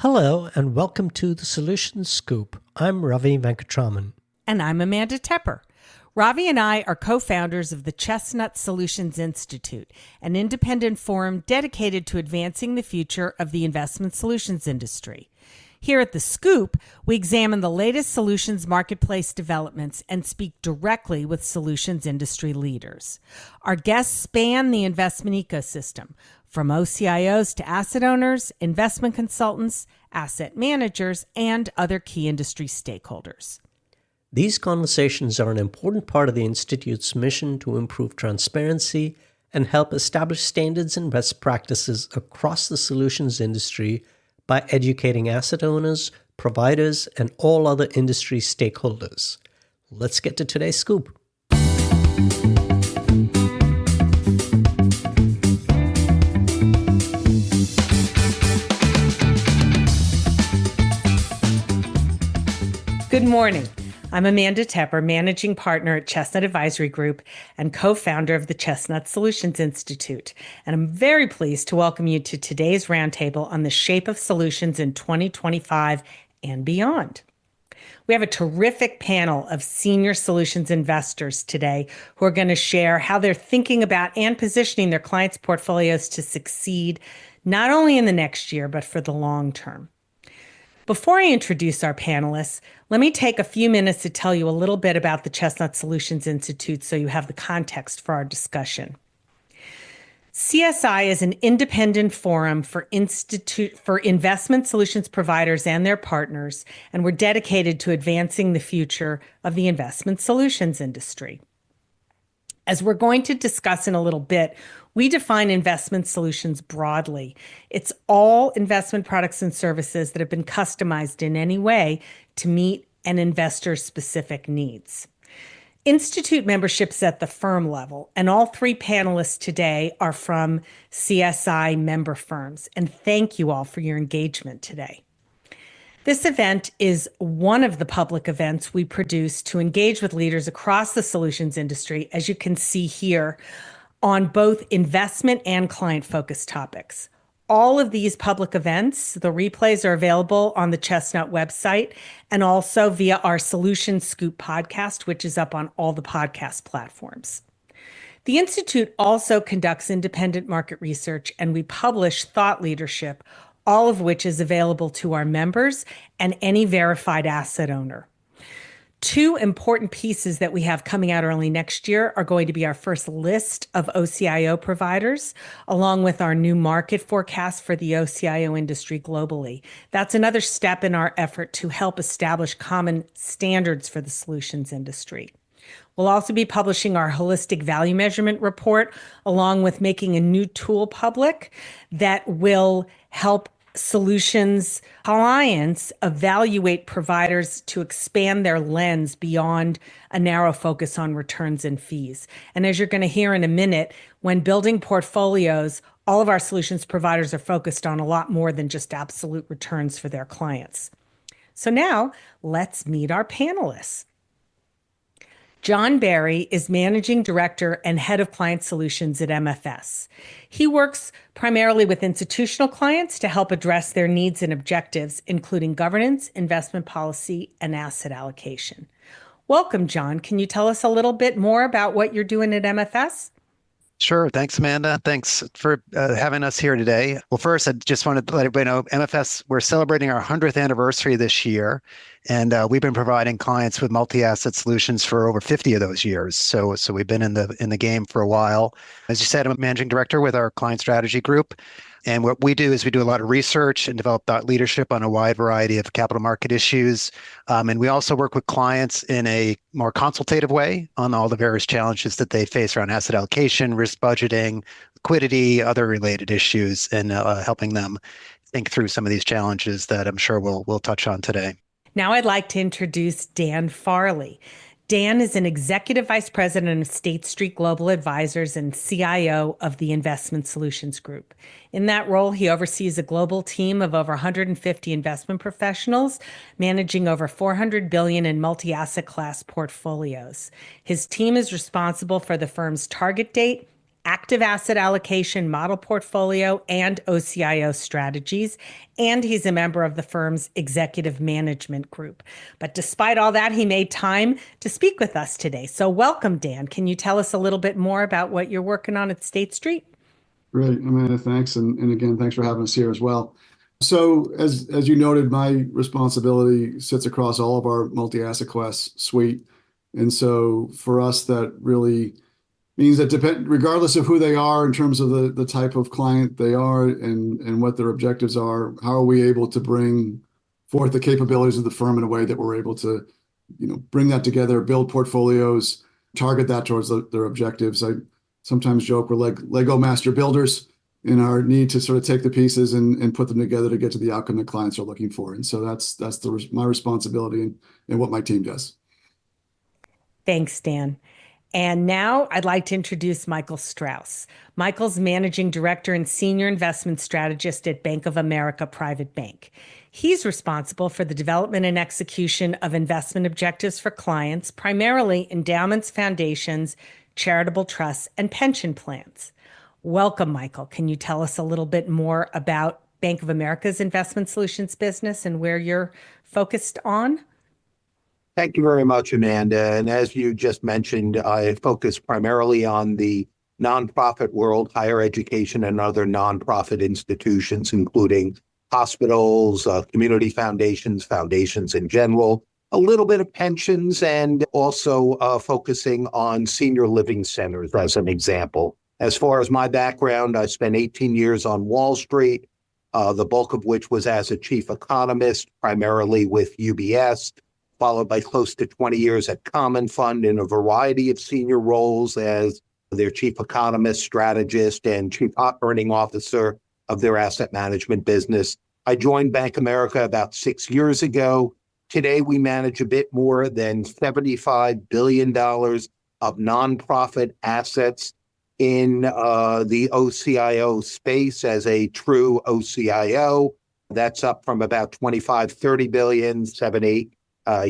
Hello and welcome to the Solutions Scoop. I'm Ravi Venkatraman. And I'm Amanda Tepper. Ravi and I are co-founders of the Chestnut Solutions Institute, an independent forum dedicated to advancing the future of the investment solutions industry. Here at The Scoop, we examine the latest solutions marketplace developments and speak directly with solutions industry leaders. Our guests span the investment ecosystem, from OCIOs to asset owners, investment consultants, asset managers, and other key industry stakeholders. These conversations are an important part of the Institute's mission to improve transparency and help establish standards and best practices across the solutions industry by educating asset owners, providers, and all other industry stakeholders. Let's get to today's scoop. Good morning. I'm Amanda Tepper, Managing Partner at Chestnut Advisory Group and co-founder of the Chestnut Solutions Institute. And I'm very pleased to welcome you to today's roundtable on the shape of solutions in 2025 and beyond. We have a terrific panel of senior solutions investors today who are going to share how they're thinking about and positioning their clients' portfolios to succeed, not only in the next year, but for the long term. Before I introduce our panelists, let me take a few minutes to tell you a little bit about the Chestnut Solutions Institute so you have the context for our discussion. CSI is an independent forum for investment solutions providers and their partners, and we're dedicated to advancing the future of the investment solutions industry. As we're going to discuss in a little bit, we define investment solutions broadly. It's all investment products and services that have been customized in any way to meet an investor's specific needs. Institute memberships at the firm level, and all three panelists today are from CSI member firms. And thank you all for your engagement today. This event is one of the public events we produce to engage with leaders across the solutions industry, as you can see here, on both investment and client-focused topics. All of these public events, the replays are available on the Chestnut website and also via our Solutions Scoop podcast, which is up on all the podcast platforms. The Institute also conducts independent market research, and we publish thought leadership, all of which is available to our members and any verified asset owner. Two important pieces that we have coming out early next year are going to be our first list of OCIO providers, along with our new market forecast for the OCIO industry globally. That's another step in our effort to help establish common standards for the solutions industry. We'll also be publishing our holistic value measurement report, along with making a new tool public that will help solutions clients evaluate providers to expand their lens beyond a narrow focus on returns and fees. And as you're going to hear in a minute, when building portfolios, all of our solutions providers are focused on a lot more than just absolute returns for their clients. So now let's meet our panelists. John Barry is Managing Director and Head of Client Solutions at MFS. He works primarily with institutional clients to help address their needs and objectives, including governance, investment policy, and asset allocation. Welcome, John. Can you tell us a little bit more about what you're doing at MFS? Sure. Thanks, Amanda. Thanks for having us here today. Well, first, I just wanted to let everybody know, MFS, we're celebrating our 100th anniversary this year, and we've been providing clients with multi-asset solutions for over 50 of those years. So we've been in the game for a while. As you said, I'm a managing director with our client strategy group. And what we do is we do a lot of research and develop thought leadership on a wide variety of capital market issues. And we also work with clients in a more consultative way on all the various challenges that they face around asset allocation, risk budgeting, liquidity, other related issues, and helping them think through some of these challenges that I'm sure we'll touch on today. Now I'd like to introduce Dan Farley. Dan is an executive vice president of State Street Global Advisors and CIO of the Investment Solutions Group. In that role, he oversees a global team of over 150 investment professionals, managing over $400 billion in multi-asset class portfolios. His team is responsible for the firm's target date active asset allocation, model portfolio, and OCIO strategies. And he's a member of the firm's executive management group. But despite all that, he made time to speak with us today. So welcome, Dan. Can you tell us a little bit more about what you're working on at State Street? Great, Amanda, thanks. And again, thanks for having us here as well. So as you noted, my responsibility sits across all of our multi-asset class suite. And so for us, that really means that regardless of who they are in terms of the type of client they are and what their objectives are, how are we able to bring forth the capabilities of the firm in a way that we're able to, bring that together, build portfolios, target that towards their objectives. I sometimes joke we're like Lego master builders in our need to sort of take the pieces and put them together to get to the outcome that clients are looking for. And so that's my responsibility and what my team does. Thanks, Dan. And now I'd like to introduce Michael Strauss. Michael's Managing Director and Senior Investment Strategist at Bank of America Private Bank. He's responsible for the development and execution of investment objectives for clients, primarily endowments, foundations, charitable trusts, and pension plans. Welcome, Michael. Can you tell us a little bit more about Bank of America's investment solutions business and where you're focused on? Thank you very much, Amanda. And as you just mentioned, I focus primarily on the nonprofit world, higher education, and other nonprofit institutions, including hospitals, community foundations in general, a little bit of pensions, and also focusing on senior living centers as an example. As far as my background, I spent 18 years on Wall Street, the bulk of which was as a chief economist, primarily with UBS, followed by close to 20 years at Common Fund in a variety of senior roles as their chief economist, strategist, and chief operating officer of their asset management business. I joined Bank of America about 6 years ago. Today, we manage a bit more than $75 billion of nonprofit assets in the OCIO space as a true OCIO. That's up from about 30 billion, 7-8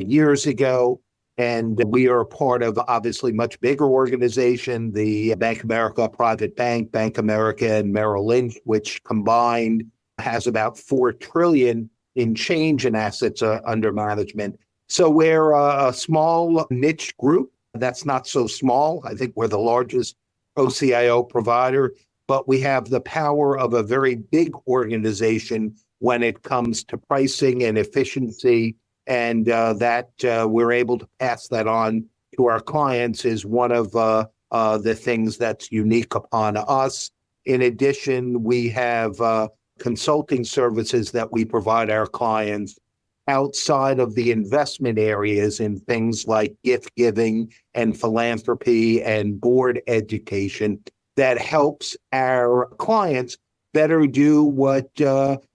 years ago. And we are a part of obviously much bigger organization, the Bank of America Private Bank, Bank of America and Merrill Lynch, which combined has about 4 trillion in change in assets under management. So we're a small niche group. That's not so small. I think we're the largest OCIO provider, but we have the power of a very big organization when it comes to pricing and efficiency. And that we're able to pass that on to our clients is one of the things that's unique upon us. In addition, we have consulting services that we provide our clients outside of the investment areas in things like gift giving and philanthropy and board education that helps our clients better do what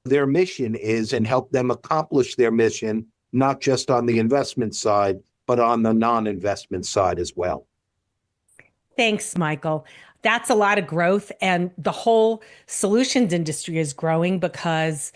their mission is and help them accomplish their mission, not just on the investment side, but on the non-investment side as well. Thanks, Michael. That's a lot of growth. And the whole solutions industry is growing because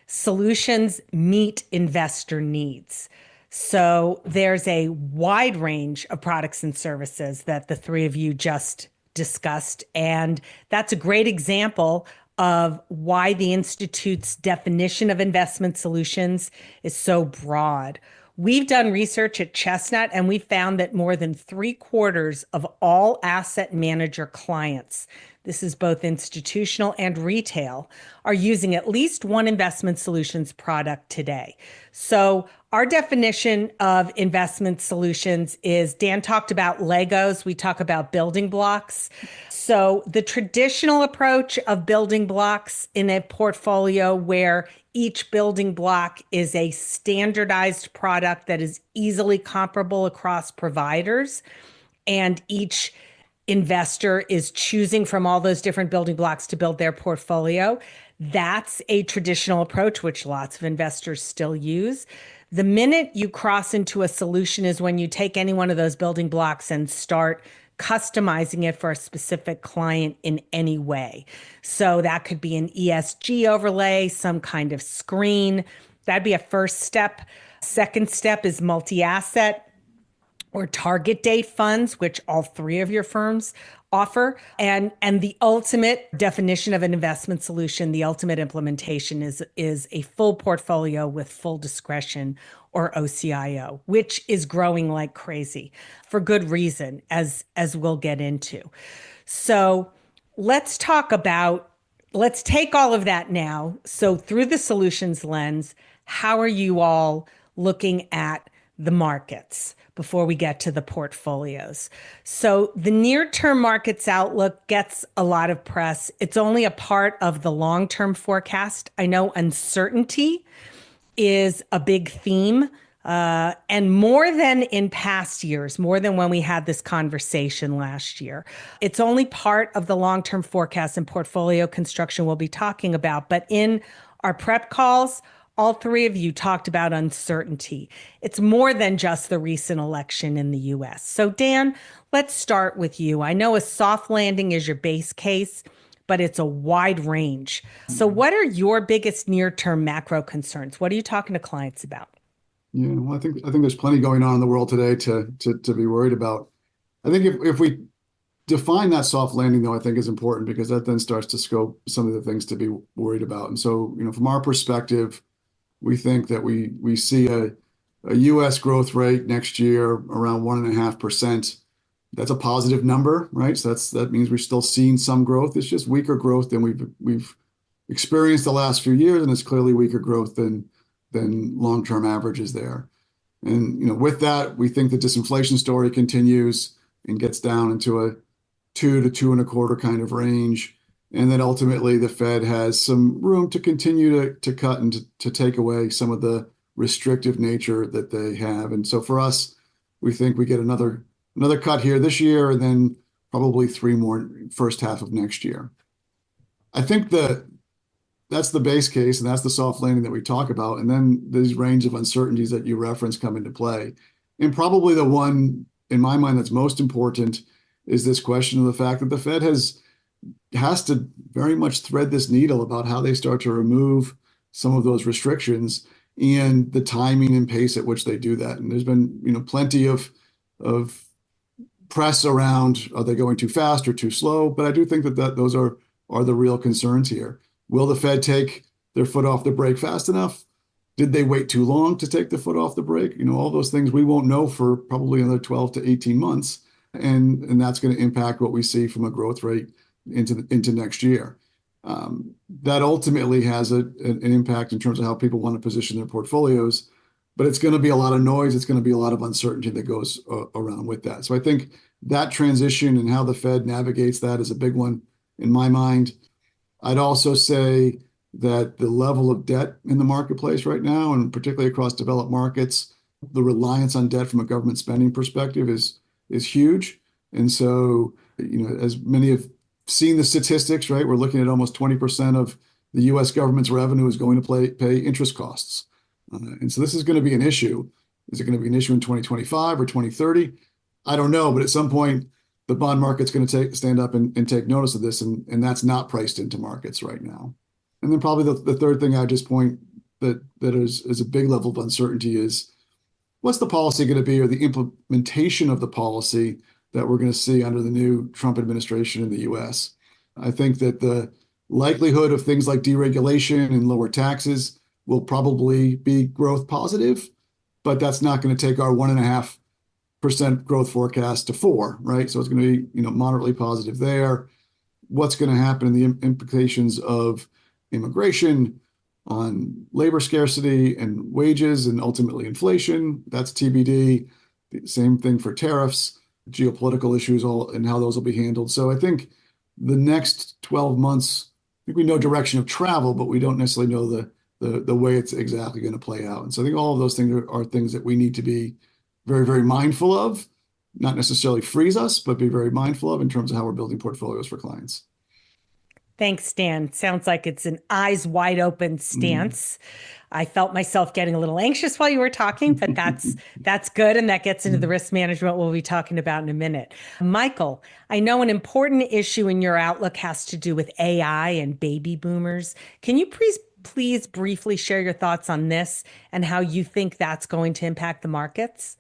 solutions meet investor needs. So there's a wide range of products and services that the three of you just discussed. And that's a great example of why the Institute's definition of investment solutions is so broad. We've done research at Chestnut, and we found that more than 3/4 of all asset manager clients, this is both institutional and retail, are using at least one investment solutions product today. So our definition of investment solutions is, Dan talked about Legos, we talk about building blocks. So the traditional approach of building blocks in a portfolio where each building block is a standardized product that is easily comparable across providers, and each investor is choosing from all those different building blocks to build their portfolio. That's a traditional approach, which lots of investors still use. The minute you cross into a solution is when you take any one of those building blocks and start customizing it for a specific client in any way. So that could be an ESG overlay, some kind of screen. That'd be a first step. Second step is multi-asset, or target date funds, which all three of your firms offer. And the ultimate definition of an investment solution, the ultimate implementation is a full portfolio with full discretion, or OCIO, which is growing like crazy for good reason, as we'll get into. So let's take all of that now. So through the solutions lens, how are you all looking at the markets before we get to the portfolios? So the near-term markets outlook gets a lot of press. It's only a part of the long-term forecast. I know uncertainty is a big theme, and more than in past years, more than when we had this conversation last year. It's only part of the long-term forecast and portfolio construction we'll be talking about. But in our prep calls, all three of you talked about uncertainty. It's more than just the recent election in the US. So Dan, let's start with you. I know a soft landing is your base case, but it's a wide range. So what are your biggest near-term macro concerns? What are you talking to clients about? Yeah, well, I think there's plenty going on in the world today to be worried about. I think if we define that soft landing, though, I think is important, because that then starts to scope some of the things to be worried about. And so, from our perspective, we think that we see a U.S. growth rate next year around 1.5%. That's a positive number, right? So that means we're still seeing some growth. It's just weaker growth than we've experienced the last few years, and it's clearly weaker growth than long-term averages there. And with that, we think the disinflation story continues and gets down into a 2 to 2.25 kind of range. And then ultimately the Fed has some room to continue to cut and to take away some of the restrictive nature that they have. And so for us, we think we get another cut here this year, and then probably 3 more first half of next year. I think that's the base case, and that's the soft landing that we talk about. And then these range of uncertainties that you reference come into play. And probably the one in my mind that's most important is this question of the fact that the Fed has to very much thread this needle about how they start to remove some of those restrictions and the timing and pace at which they do that. And there's been plenty of press around, are they going too fast or too slow? But I do think that those are the real concerns here. Will the Fed take their foot off the brake fast enough? Did they wait too long to take the foot off the brake? All those things we won't know for probably another 12 to 18 months. And that's going to impact what we see from a growth rate into next year. That ultimately has an impact in terms of how people want to position their portfolios, but it's going to be a lot of noise. It's going to be a lot of uncertainty that goes around with that. So I think that transition and how the Fed navigates that is a big one in my mind. I'd also say that the level of debt in the marketplace right now, and particularly across developed markets, the reliance on debt from a government spending perspective is huge. And so, as many have seen the statistics, right, we're looking at almost 20% of the U.S. government's revenue is going to pay interest costs. And so this is going to be an issue. Is it going to be an issue in 2025 or 2030? I don't know, but at some point, the bond market's going to stand up and take notice of this, and that's not priced into markets right now. And then probably the third thing I just point that is a big level of uncertainty is, what's the policy going to be, or the implementation of the policy that we're going to see under the new Trump administration in the U.S. I think that the likelihood of things like deregulation and lower taxes will probably be growth positive, but that's not going to take our 1.5% growth forecast to 4, right? So it's going to be, moderately positive there. What's going to happen in the implications of immigration on labor scarcity and wages and ultimately inflation? That's TBD. The same thing for tariffs, geopolitical issues, and how those will be handled. So I think the next 12 months, I think we know direction of travel, but we don't necessarily know the way it's exactly going to play out. And so I think all of those things are things that we need to be very, very mindful of, not necessarily freeze us, but be very mindful of in terms of how we're building portfolio for clients. Thanks, Dan. Sounds like it's an eyes wide open stance. I felt myself getting a little anxious while you were talking, but that's good. And that gets into the risk management we'll be talking about in a minute. Michael, I know an important issue in your outlook has to do with AI and baby boomers. Can you please briefly share your thoughts on this and how you think that's going to impact the markets?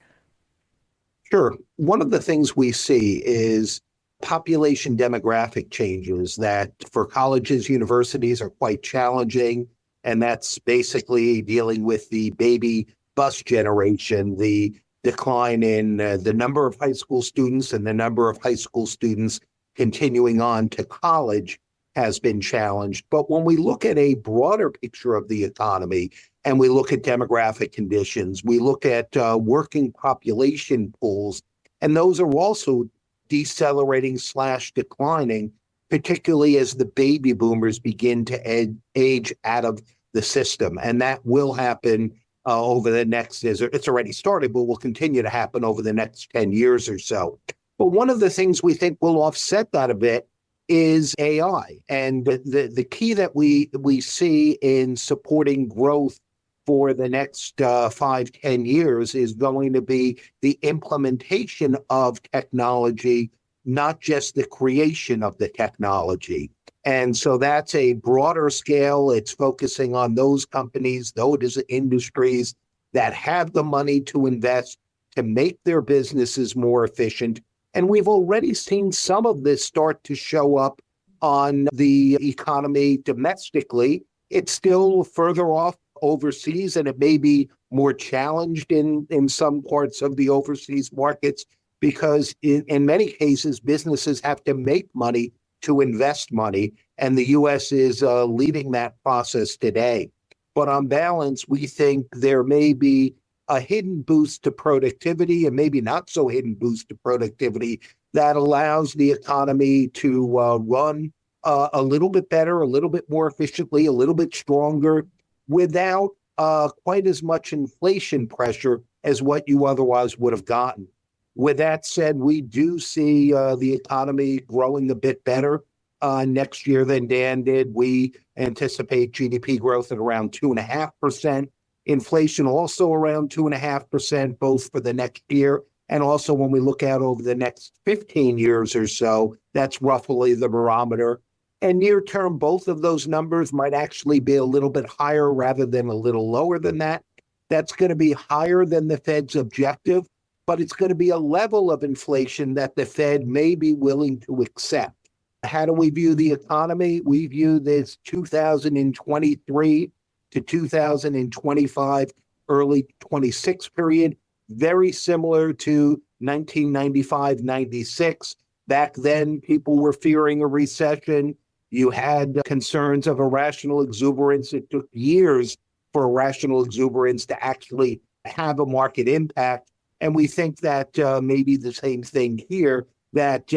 Sure. One of the things we see is population demographic changes that for colleges, universities are quite challenging. And that's basically dealing with the baby bus generation, the decline in the number of high school students and the number of high school students continuing on to college has been challenged. But when we look at a broader picture of the economy and we look at demographic conditions, we look at working population pools, and those are also decelerating/declining, particularly as the baby boomers begin to age out of the system. And that will happen over the next, it's already started, but will continue to happen over the next 10 years or so. But one of the things we think will offset that a bit is AI. And the key that we see in supporting growth for the next 5-10 years is going to be the implementation of technology, not just the creation of the technology. And so that's a broader scale. It's focusing on those companies, those industries that have the money to invest to make their businesses more efficient. And we've already seen some of this start to show up on the economy domestically. It's still further off overseas, and it may be more challenged in some parts of the overseas markets because in many cases, businesses have to make money to invest money, and the U.S. is leading that process today. But on balance, we think there may be a hidden boost to productivity and maybe not so hidden boost to productivity that allows the economy to run a little bit better, a little bit more efficiently, a little bit stronger without quite as much inflation pressure as what you otherwise would have gotten. With that said, we do see the economy growing a bit better next year than Dan did. We anticipate GDP growth at around 2.5%. Inflation also around 2.5%, both for the next year. And also when we look out over the next 15 years or so, that's roughly the barometer. And near term, both of those numbers might actually be a little bit higher rather than a little lower than that. That's going to be higher than the Fed's objective, but it's going to be a level of inflation that the Fed may be willing to accept. How do we view the economy? We view this 2023 to 2025, early 26 period, very similar to 1995-96. Back then, people were fearing a recession. You had concerns of irrational exuberance. It took years for irrational exuberance to actually have a market impact. And we think that maybe the same thing here, that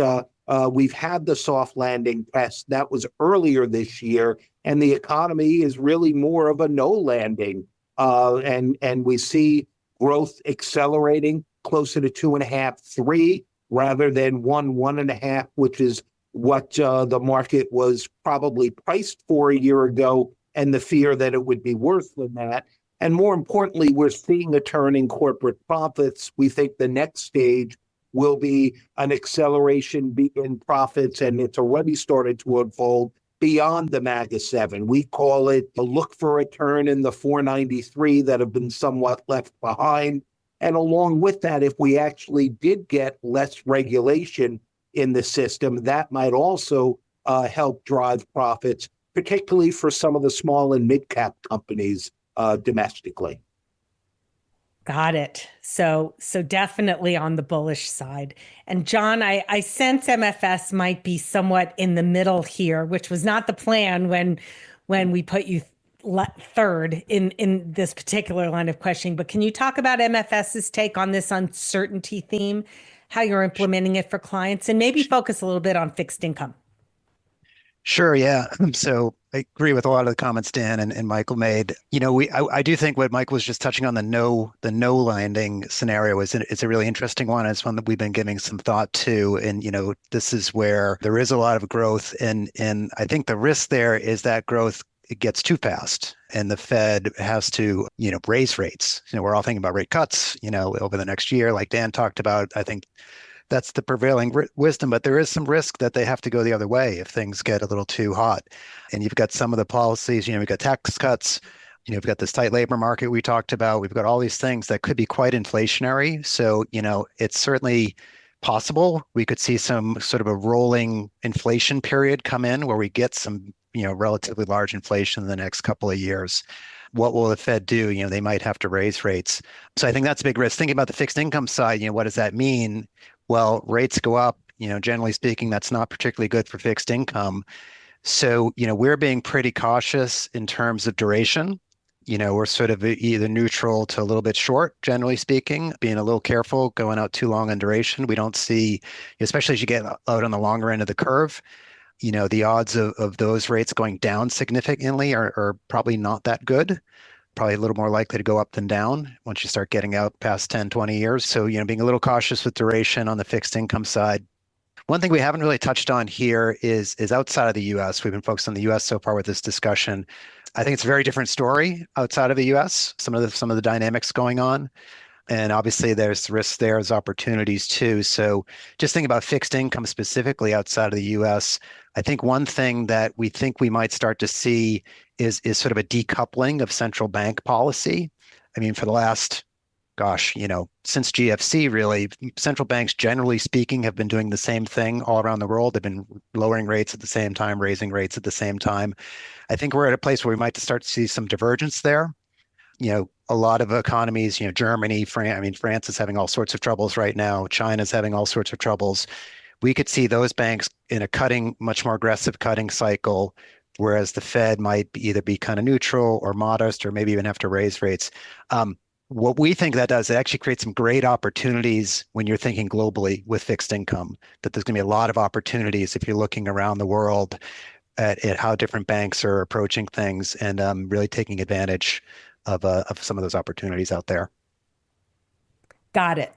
we've had the soft landing test. That was earlier this year, and the economy is really more of a no landing. And we see growth accelerating closer to 2.5, 3, rather than 1.5, which is what the market was probably priced for a year ago, and the fear that it would be worse than that. And more importantly, we're seeing a turn in corporate profits. We think the next stage will be an acceleration in profits, and it's already started to unfold beyond the MAGA 7. We call it a look for a turn in the 493 that have been somewhat left behind. And along with that, if we actually did get less regulation in the system, that might also help drive profits, particularly for some of the small and mid-cap companies domestically. Got it. So definitely on the bullish side. And John, I sense MFS might be somewhat in the middle here, which was not the plan when we put you third in this particular line of questioning. But can you talk about MFS's take on this uncertainty theme, how you're implementing it for clients, and maybe focus a little bit on fixed income? Sure, yeah. So I agree with a lot of the comments Dan and Michael made. You know, I do think what Mike was just touching on, the no landing scenario is a really interesting one. It's one that we've been giving some thought to. And, you know, this is where there is a lot of growth. And I think the risk there is that growth, it gets too fast and the Fed has to, you know, raise rates. You know, we're all thinking about rate cuts, you know, over the next year, like Dan talked about. I think that's the prevailing wisdom, but there is some risk that they have to go the other way if things get a little too hot. And you've got some of the policies, you know, you've got tax cuts, We've got this tight labor market we talked about. We've got all these things that could be quite inflationary. So, it's certainly possible we could see some sort of a rolling inflation period come in where we get some, relatively large inflation in the next couple of years. What will the Fed do? They might have to raise rates. So I think that's a big risk. Thinking about the fixed income side, what does that mean? Well, rates go up, generally speaking, that's not particularly good for fixed income. So, we're being pretty cautious in terms of duration. We're sort of either neutral to a little bit short, generally speaking, being a little careful, going out too long on duration. We don't see, especially as you get out on the longer end of the curve, the odds of those rates going down significantly are probably not that good. Probably a little more likely to go up than down once you start getting out past 10, 20 years. So, being a little cautious with duration on the fixed income side. One thing we haven't really touched on here is outside of the US. We've been focused on the US so far with this discussion. I think it's a very different story outside of the US, some of the dynamics going on. And obviously there's risks there as opportunities too. So just think about fixed income specifically outside of the US. I think one thing that we think we might start to see is sort of a decoupling of central bank policy. I mean, for the last, since GFC, really, central banks, generally speaking, have been doing the same thing all around the world. They've been lowering rates at the same time, raising rates at the same time. I think we're at a place where we might start to see some divergence there. A lot of economies, Germany, France is having all sorts of troubles right now. China's having all sorts of troubles. We could see those banks in a much more aggressive cutting cycle, whereas the Fed might either be kind of neutral or modest, or maybe even have to raise rates. What we think that does, it actually creates some great opportunities when you're thinking globally with fixed income, that there's going to be a lot of opportunities if you're looking around the world at how different banks are approaching things, and really taking advantage of some of those opportunities out there. Got it.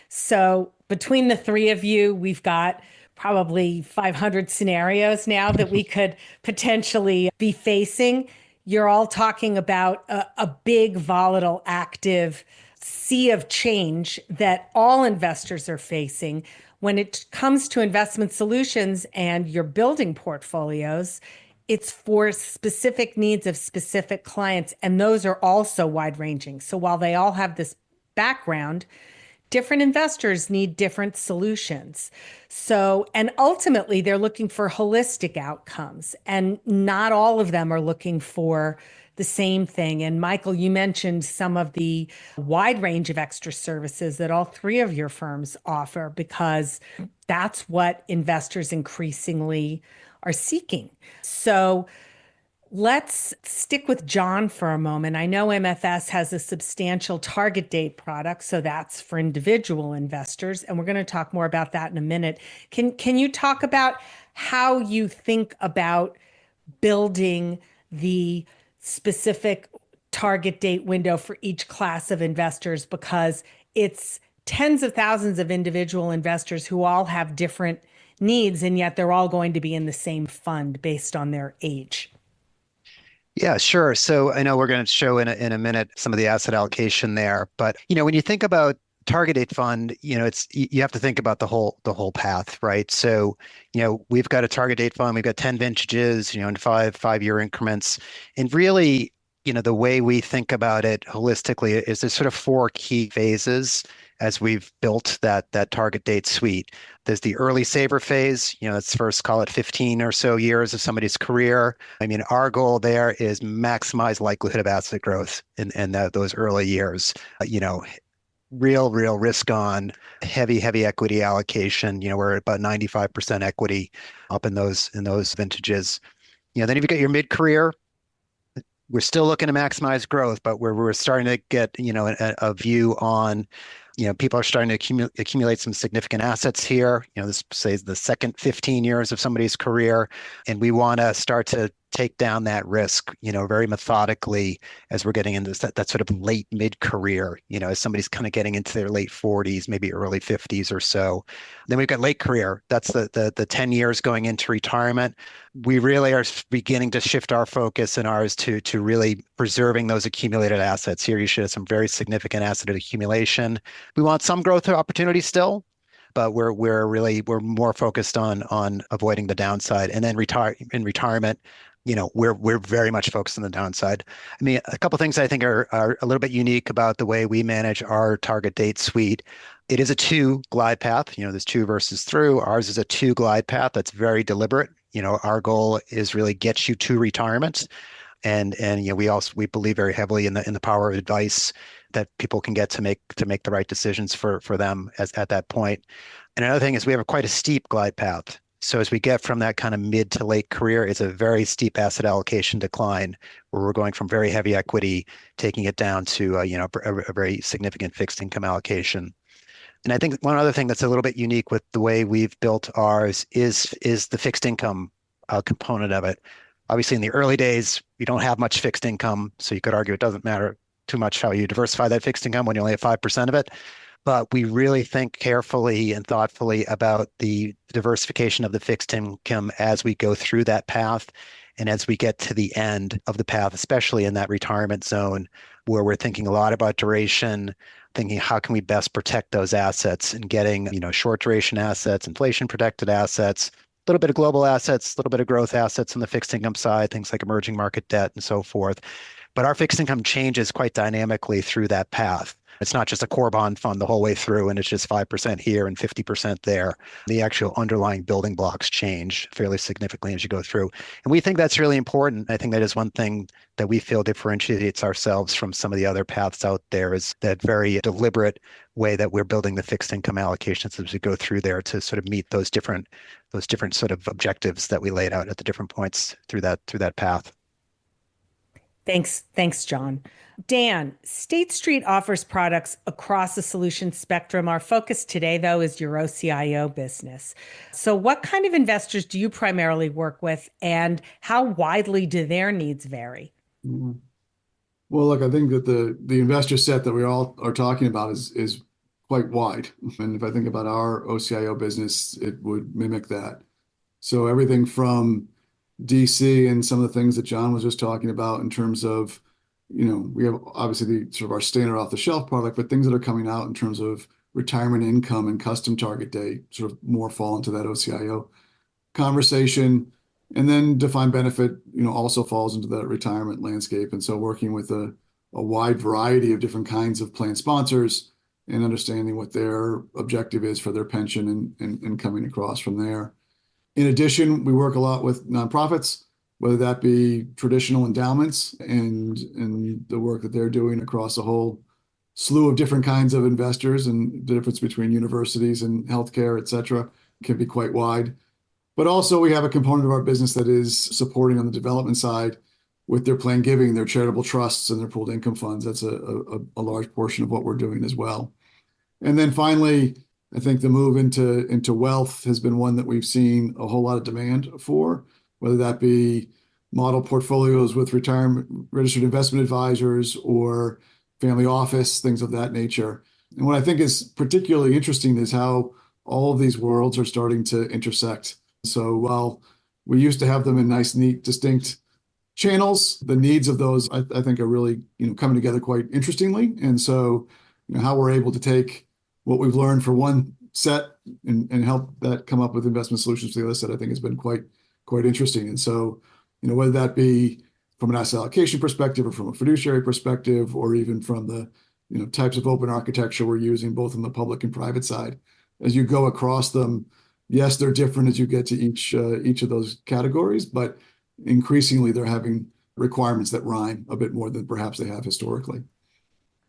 So between the three of you, we've got probably 500 scenarios now that we could potentially be facing. You're all talking about a big, volatile, active sea of change that all investors are facing. When it comes to investment solutions and you're building portfolios, it's for specific needs of specific clients, and those are also wide-ranging. So while they all have this background, different investors need different solutions. So, and ultimately, they're looking for holistic outcomes, and not all of them are looking for the same thing. And Michael, you mentioned some of the wide range of extra services that all three of your firms offer, because that's what investors increasingly are seeking. So let's stick with John for a moment. I know MFS has a substantial target date product, so that's for individual investors, and we're going to talk more about that in a minute. Can you talk about how you think about building the specific target date window for each class of investors? Because it's tens of thousands of individual investors who all have different needs, and yet they're all going to be in the same fund based on their age. Yeah, sure. So I know we're going to show in a minute some of the asset allocation there, but when you think about target date fund, you have to think about the whole path, right? So we've got a target date fund, we've got 10 vintages, in 5-year increments, and really the way we think about it holistically is there's sort of 4 key phases as we've built that target date suite. There's the early saver phase, it's first, call it 15 or so years of somebody's career. I mean, our goal there is maximize likelihood of asset growth in those early years. Real risk on, heavy equity allocation. We're at about 95% equity up in those vintages. Then you've got your mid-career. We're still looking to maximize growth, but we're starting to get a view on people are starting to accumulate some significant assets here. This says the second 15 years of somebody's career, and we want to start to take down that risk, very methodically as we're getting into that sort of late mid-career, as somebody's kind of getting into their late 40s, maybe early 50s or so. Then we've got late career. That's the 10 years going into retirement. We really are beginning to shift our focus and ours to really preserving those accumulated assets. Here you should have some very significant asset accumulation. We want some growth opportunities still, but we're more focused on avoiding the downside. And then in retirement, we're very much focused on the downside. I mean, a couple of things I think are a little bit unique about the way we manage our target date suite. It is a two glide path. There's two versus through. Ours is a two glide path that's very deliberate. Our goal is really get you to retirement. And we believe very heavily in the power of advice that people can get to make the right decisions for them at that point. And another thing is we have quite a steep glide path. So as we get from that kind of mid to late career, it's a very steep asset allocation decline where we're going from very heavy equity, taking it down to a very significant fixed income allocation. And I think one other thing that's a little bit unique with the way we've built ours is the fixed income component of it. Obviously, in the early days, you don't have much fixed income, so you could argue it doesn't matter too much how you diversify that fixed income when you only have 5% of it. But we really think carefully and thoughtfully about the diversification of the fixed income as we go through that path and as we get to the end of the path, especially in that retirement zone where we're thinking a lot about duration, thinking how can we best protect those assets and getting, short duration assets, inflation protected assets, a little bit of global assets, a little bit of growth assets on the fixed income side, things like emerging market debt and so forth. But our fixed income changes quite dynamically through that path. It's not just a core bond fund the whole way through, and it's just 5% here and 50% there. The actual underlying building blocks change fairly significantly as you go through. And we think that's really important. I think that is one thing that we feel differentiates ourselves from some of the other paths out there, is that very deliberate way that we're building the fixed income allocations as we go through there to sort of meet those different sort of objectives that we laid out at the different points through that path. Thanks, John. Dan, State Street offers products across the solution spectrum. Our focus today, though, is your OCIO business. So what kind of investors do you primarily work with, and how widely do their needs vary? Mm-hmm. Well, look, I think that the investor set that we all are talking about is quite wide. And if I think about our OCIO business, it would mimic that. So everything from DC and some of the things that John was just talking about in terms of, we have obviously the sort of our standard off the shelf product, but things that are coming out in terms of retirement income and custom target date sort of more fall into that OCIO conversation. And then defined benefit, also falls into that retirement landscape. And so working with a wide variety of different kinds of plan sponsors and understanding what their objective is for their pension and coming across from there. In addition, we work a lot with nonprofits, whether that be traditional endowments and the work that they're doing across a whole slew of different kinds of investors, and the difference between universities and healthcare, et cetera, can be quite wide. But also we have a component of our business that is supporting on the development side with their plan giving, their charitable trusts and their pooled income funds. That's a large portion of what we're doing as well. And then finally, I think the move into wealth has been one that we've seen a whole lot of demand for, whether that be model portfolios with retirement registered investment advisors or family office, things of that nature. And what I think is particularly interesting is how all of these worlds are starting to intersect. So while we used to have them in nice, neat, distinct channels, the needs of those, I think, are really coming together quite interestingly. And so how we're able to take what we've learned for one set and help that come up with investment solutions for the other set, I think has been quite interesting. And so, whether that be from an asset allocation perspective or from a fiduciary perspective, or even from the, types of open architecture we're using both on the public and private side, as you go across them, yes, they're different as you get to each of those categories, but increasingly they're having requirements that rhyme a bit more than perhaps they have historically.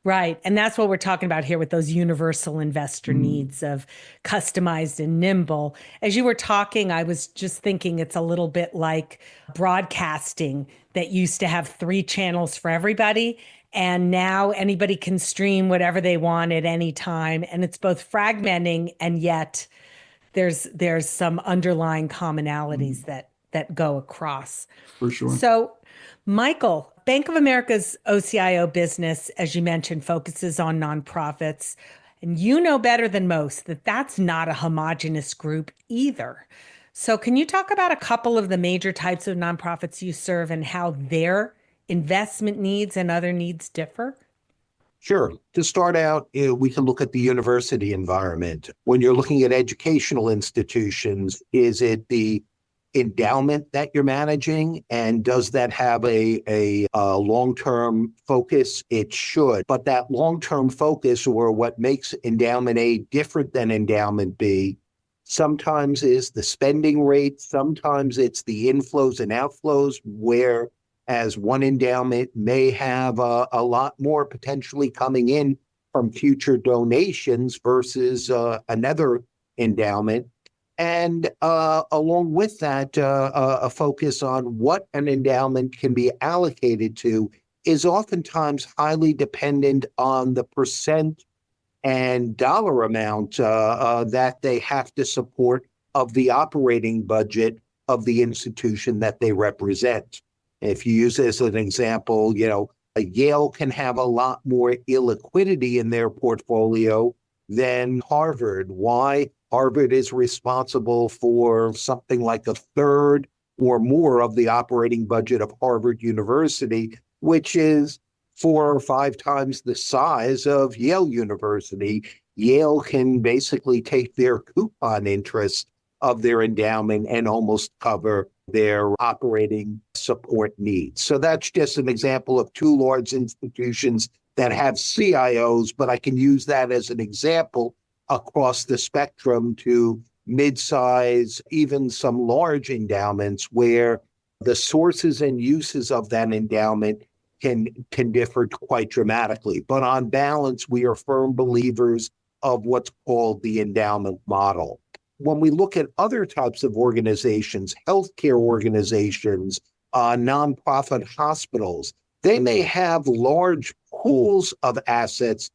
Right. And that's what we're talking about here with those universal investor needs of customized and nimble. As you were talking, I was just thinking it's a little bit like broadcasting that used to have 3 channels for everybody. And now anybody can stream whatever they want at any time. And it's both fragmenting, and yet there's some underlying commonalities that go across. For sure. So, Michael, Bank of America's OCIO business, as you mentioned, focuses on nonprofits. And you know better than most that that's not a homogenous group either. So can you talk about a couple of the major types of nonprofits you serve and how their investment needs and other needs differ? Sure. To start out, we can look at the university environment. When you're looking at educational institutions, is it the endowment that you're managing, and does that have a long-term focus? It should, but that long-term focus, or what makes endowment A different than endowment B, sometimes is the spending rate, sometimes it's the inflows and outflows, whereas one endowment may have a lot more potentially coming in from future donations versus another endowment. And along with that, a focus on what an endowment can be allocated to is oftentimes highly dependent on the percent and dollar amount that they have to support of the operating budget of the institution that they represent. If you use this as an example, a Yale can have a lot more illiquidity in their portfolio than Harvard. Why? Harvard is responsible for something like a third or more of the operating budget of Harvard University, which is 4 or 5 times the size of Yale University. Yale can basically take their coupon interest of their endowment and almost cover their operating support needs. So that's just an example of 2 large institutions that have CIOs, but I can use that as an example across the spectrum to mid-size, even some large endowments where the sources and uses of that endowment can differ quite dramatically. But on balance, we are firm believers of what's called the endowment model. When we look at other types of organizations, healthcare organizations, nonprofit hospitals, they may have large pools of assets,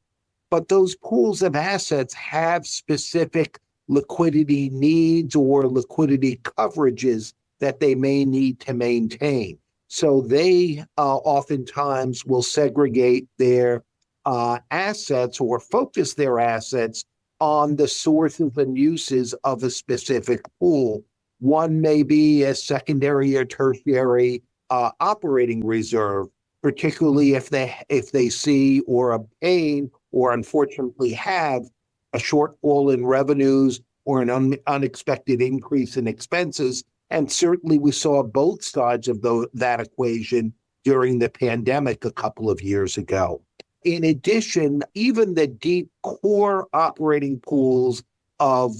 but those pools of assets have specific liquidity needs or liquidity coverages that they may need to maintain. So they oftentimes will segregate their assets or focus their assets on the sources and uses of a specific pool. One may be a secondary or tertiary operating reserve, particularly if they see or obtain or unfortunately have a shortfall in revenues or an unexpected increase in expenses. And certainly we saw both sides of that equation during the pandemic a couple of years ago. In addition, even the deep core operating pools of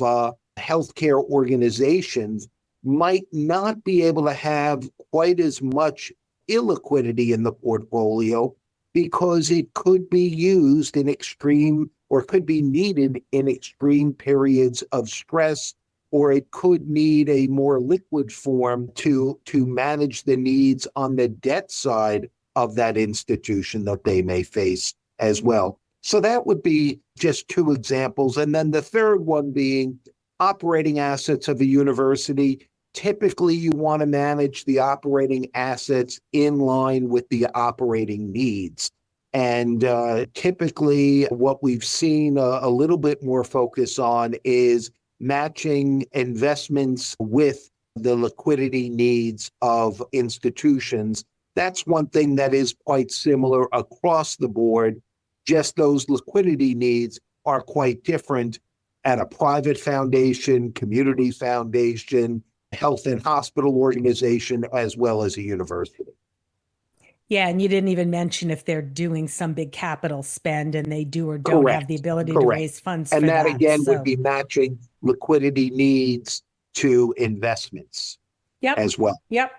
healthcare organizations might not be able to have quite as much illiquidity in the portfolio because it could be used in extreme or could be needed in extreme periods of stress, or it could need a more liquid form to manage the needs on the debt side of that institution that they may face as well. So that would be just 2 examples. And then the third one being operating assets of a university. Typically, you want to manage the operating assets in line with the operating needs. And typically, what we've seen a little bit more focus on is matching investments with the liquidity needs of institutions. That's one thing that is quite similar across the board. Just those liquidity needs are quite different at a private foundation, community foundation, health and hospital organization, as well as a university. Yeah, and you didn't even mention if they're doing some big capital spend and they do or don't have the ability to raise funds and for that. And that again so would be matching liquidity needs to investments as well. Yep.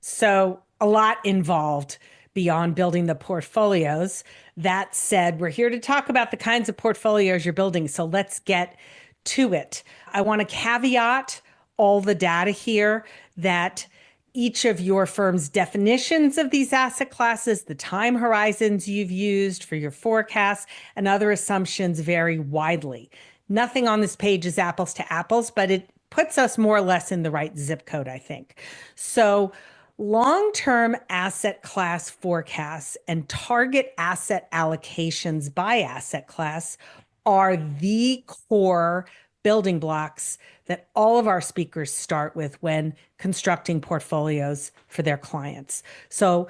So a lot involved beyond building the portfolios. That said, we're here to talk about the kinds of portfolios you're building. So let's get to it. I want to caveat all the data here that each of your firm's definitions of these asset classes, the time horizons you've used for your forecasts, and other assumptions vary widely. Nothing on this page is apples to apples, but it puts us more or less in the right zip code, I think. So long-term asset class forecasts and target asset allocations by asset class are the core building blocks that all of our speakers start with when constructing portfolios for their clients. So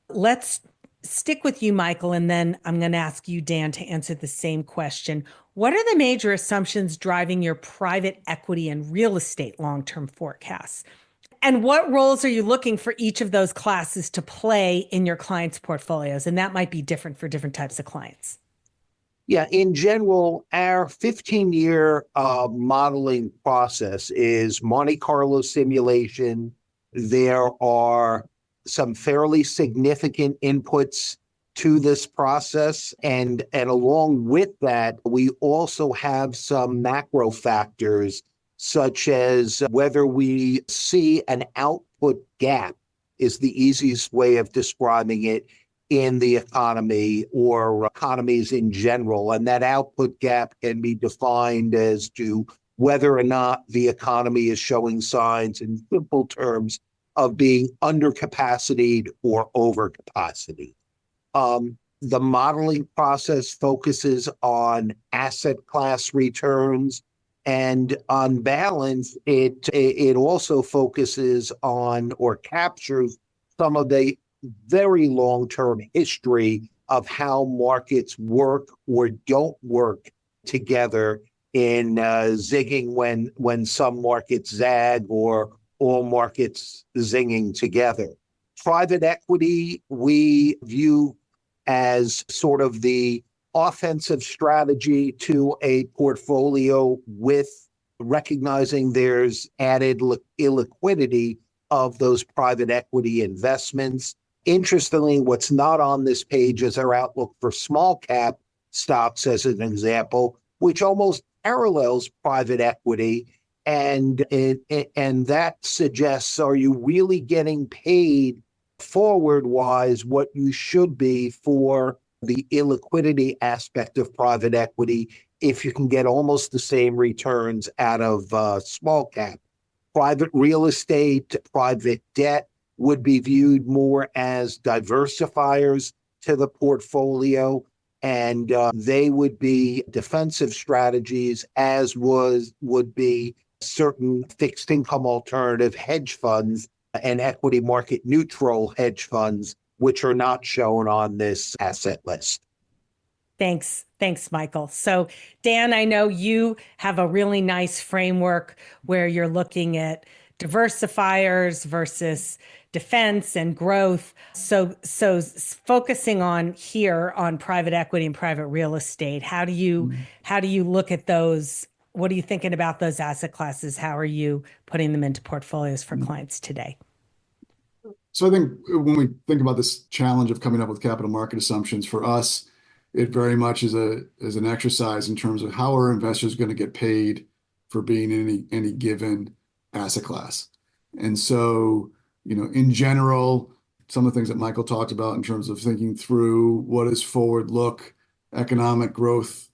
let's stick with you, Michael, and then I'm going to ask you, Dan, to answer the same question. What are the major assumptions driving your private equity and real estate long-term forecasts? And what roles are you looking for each of those classes to play in your clients' portfolios? And that might be different for different types of clients. Yeah, in general, our 15-year modeling process is Monte Carlo simulation. There are some fairly significant inputs to this process. And along with that, we also have some macro factors, such as whether we see an output gap is the easiest way of describing it in the economy or economies in general. And that output gap can be defined as to whether or not the economy is showing signs, in simple terms, of being undercapacitated or overcapacity. The modeling process focuses on asset class returns, and on balance, it also focuses on or captures some of the very long-term history of how markets work or don't work together in zigging when some markets zag or all markets zinging together. Private equity, we view as sort of the offensive strategy to a portfolio, with recognizing there's added illiquidity of those private equity investments. Interestingly, what's not on this page is our outlook for small cap stocks, as an example, which almost parallels private equity. And that suggests, are you really getting paid forward-wise what you should be for the illiquidity aspect of private equity if you can get almost the same returns out of small cap? Private real estate, private debt would be viewed more as diversifiers to the portfolio, and they would be defensive strategies, as would be certain fixed income alternative hedge funds and equity market neutral hedge funds, which are not shown on this asset list. Thanks, Michael. So, Dan, I know you have a really nice framework where you're looking at diversifiers versus defense and growth. So focusing on here on private equity and private real estate, how do you look at those? What are you thinking about those asset classes? How are you putting them into portfolios for clients today? So I think when we think about this challenge of coming up with capital market assumptions, for us, it very much is an exercise in terms of how are investors going to get paid for being in any given asset class. And so, in general, some of the things that Michael talked about in terms of thinking through what does forward look economic growth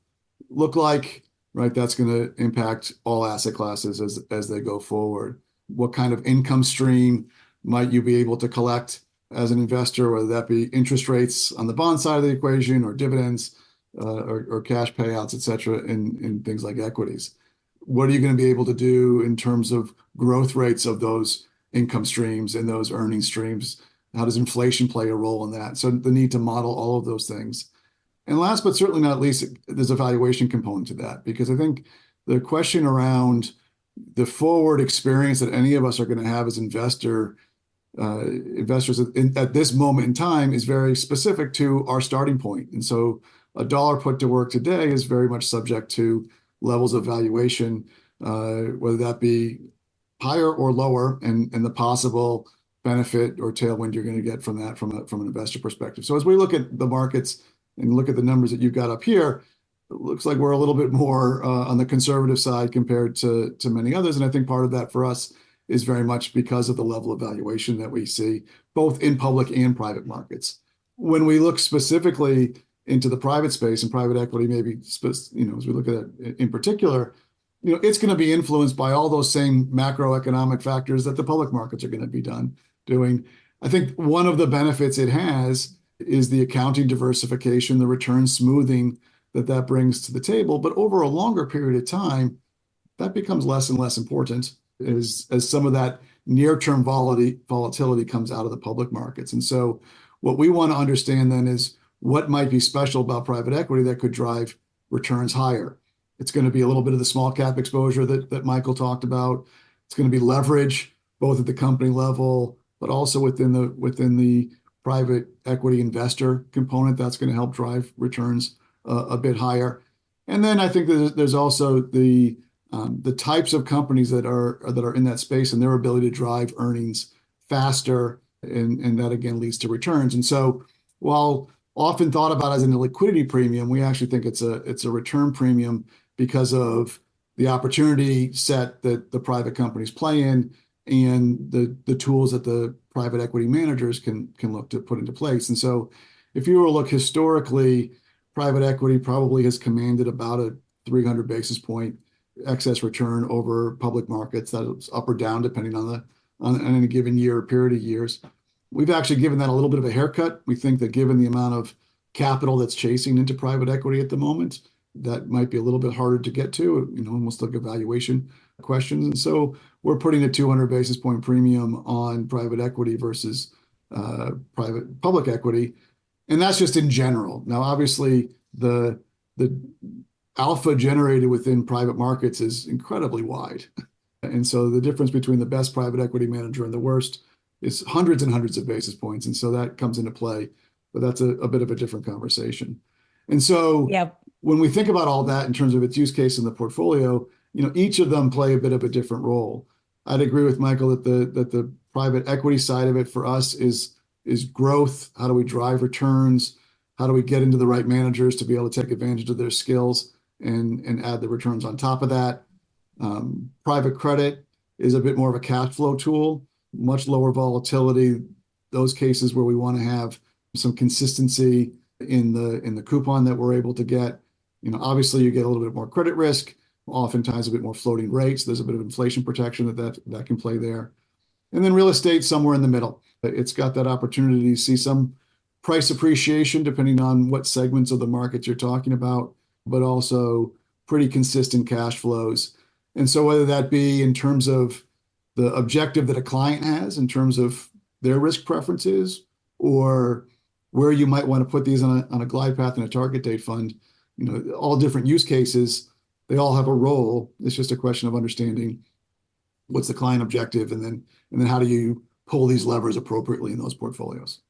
look like, right? That's going to impact all asset classes as they go forward. What kind of income stream might you be able to collect as an investor, whether that be interest rates on the bond side of the equation or dividends or cash payouts, et cetera, in things like equities? What are you going to be able to do in terms of growth rates of those income streams and those earning streams? How does inflation play a role in that? So the need to model all of those things. And last but certainly not least, there's a valuation component to that, because I think the question around the forward experience that any of us are going to have as investors at this moment in time is very specific to our starting point. And so a dollar put to work today is very much subject to levels of valuation, whether that be higher or lower, and the possible benefit or tailwind you're going to get from that from an investor perspective. So as we look at the markets and look at the numbers that you've got up here, it looks like we're a little bit more on the conservative side compared to many others. And I think part of that for us is very much because of the level of valuation that we see both in public and private markets. When we look specifically into the private space and private equity, maybe, as we look at it in particular, it's going to be influenced by all those same macroeconomic factors that the public markets are going to be doing. I think one of the benefits it has is the accounting diversification, the return smoothing that brings to the table. But over a longer period of time, that becomes less and less important as some of that near-term volatility comes out of the public markets. And so what we want to understand then is what might be special about private equity that could drive returns higher. It's going to be a little bit of the small cap exposure that Michael talked about. It's going to be leverage, both at the company level, but also within the private equity investor component. That's going to help drive returns a bit higher. And then I think there's also the types of companies that are in that space and their ability to drive earnings faster, and that again leads to returns. And so while often thought about as a liquidity premium, we actually think it's a return premium because of the opportunity set that the private companies play in and the tools that the private equity managers can look to put into place. And so if you were to look historically, private equity probably has commanded about a 300 basis point excess return over public markets. That's up or down depending on any given year or period of years. We've actually given that a little bit of a haircut. We think that given the amount of capital that's chasing into private equity at the moment, that might be a little bit harder to get to, almost like a valuation questions. And so we're putting a 200 basis point premium on private equity versus public equity. And that's just in general. Now, obviously, the alpha generated within private markets is incredibly wide. And so the difference between the best private equity manager and the worst is hundreds and hundreds of basis points. And so that comes into play, but that's a bit of a different conversation. And so when we think about all that in terms of its use case in the portfolio, each of them play a bit of a different role. I'd agree with Michael that the private equity side of it for us is growth. How do we drive returns? How do we get into the right managers to be able to take advantage of their skills and add the returns on top of that? Private credit is a bit more of a cash flow tool, much lower volatility. Those cases where we want to have some consistency in the coupon that we're able to get. Obviously you get a little bit more credit risk, oftentimes a bit more floating rates. There's a bit of inflation protection that can play there. And then real estate somewhere in the middle. It's got that opportunity to see some price appreciation depending on what segments of the market you're talking about, but also pretty consistent cash flows. And so whether that be in terms of the objective that a client has in terms of their risk preferences, or where you might want to put these on a glide path in a target date fund, all different use cases, they all have a role. It's just a question of understanding what's the client objective, and then how do you pull these levers appropriately in those portfolios.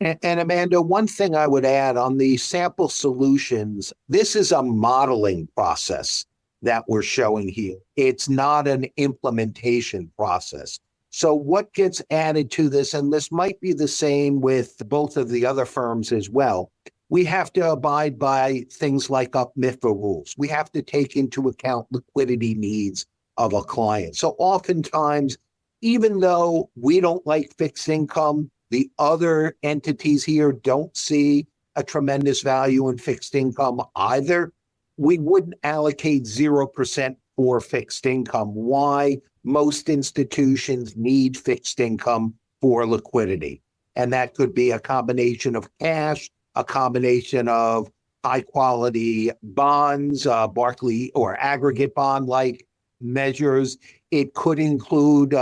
And Amanda, one thing I would add on the sample solutions, this is a modeling process that we're showing here. It's not an implementation process. So what gets added to this, and this might be the same with both of the other firms as well, we have to abide by things like UPMIFA rules. We have to take into account liquidity needs of a client. So oftentimes, even though we don't like fixed income, the other entities here don't see a tremendous value in fixed income either, we wouldn't allocate 0% for fixed income. Why? Most institutions need fixed income for liquidity. And that could be a combination of cash, a combination of high quality bonds, Barclay or aggregate bond-like measures. It could include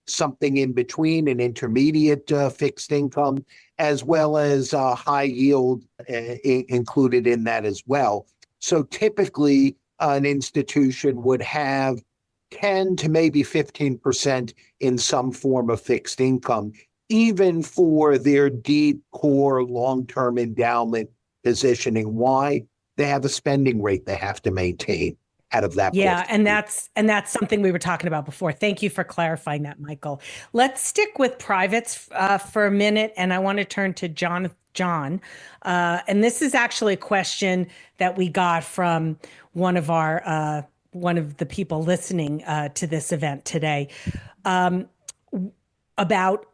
something in between, an intermediate fixed income, as well as high yield included in that as well. So typically, an institution would have 10 to maybe 15% in some form of fixed income, even for their deep core long-term endowment positioning. Why? They have a spending rate they have to maintain out of that. Yeah, and that's something we were talking about before. Thank you for clarifying that, Michael. Let's stick with privates for a minute, and I want to turn to John. And this is actually a question that we got from one of the people listening to this event today about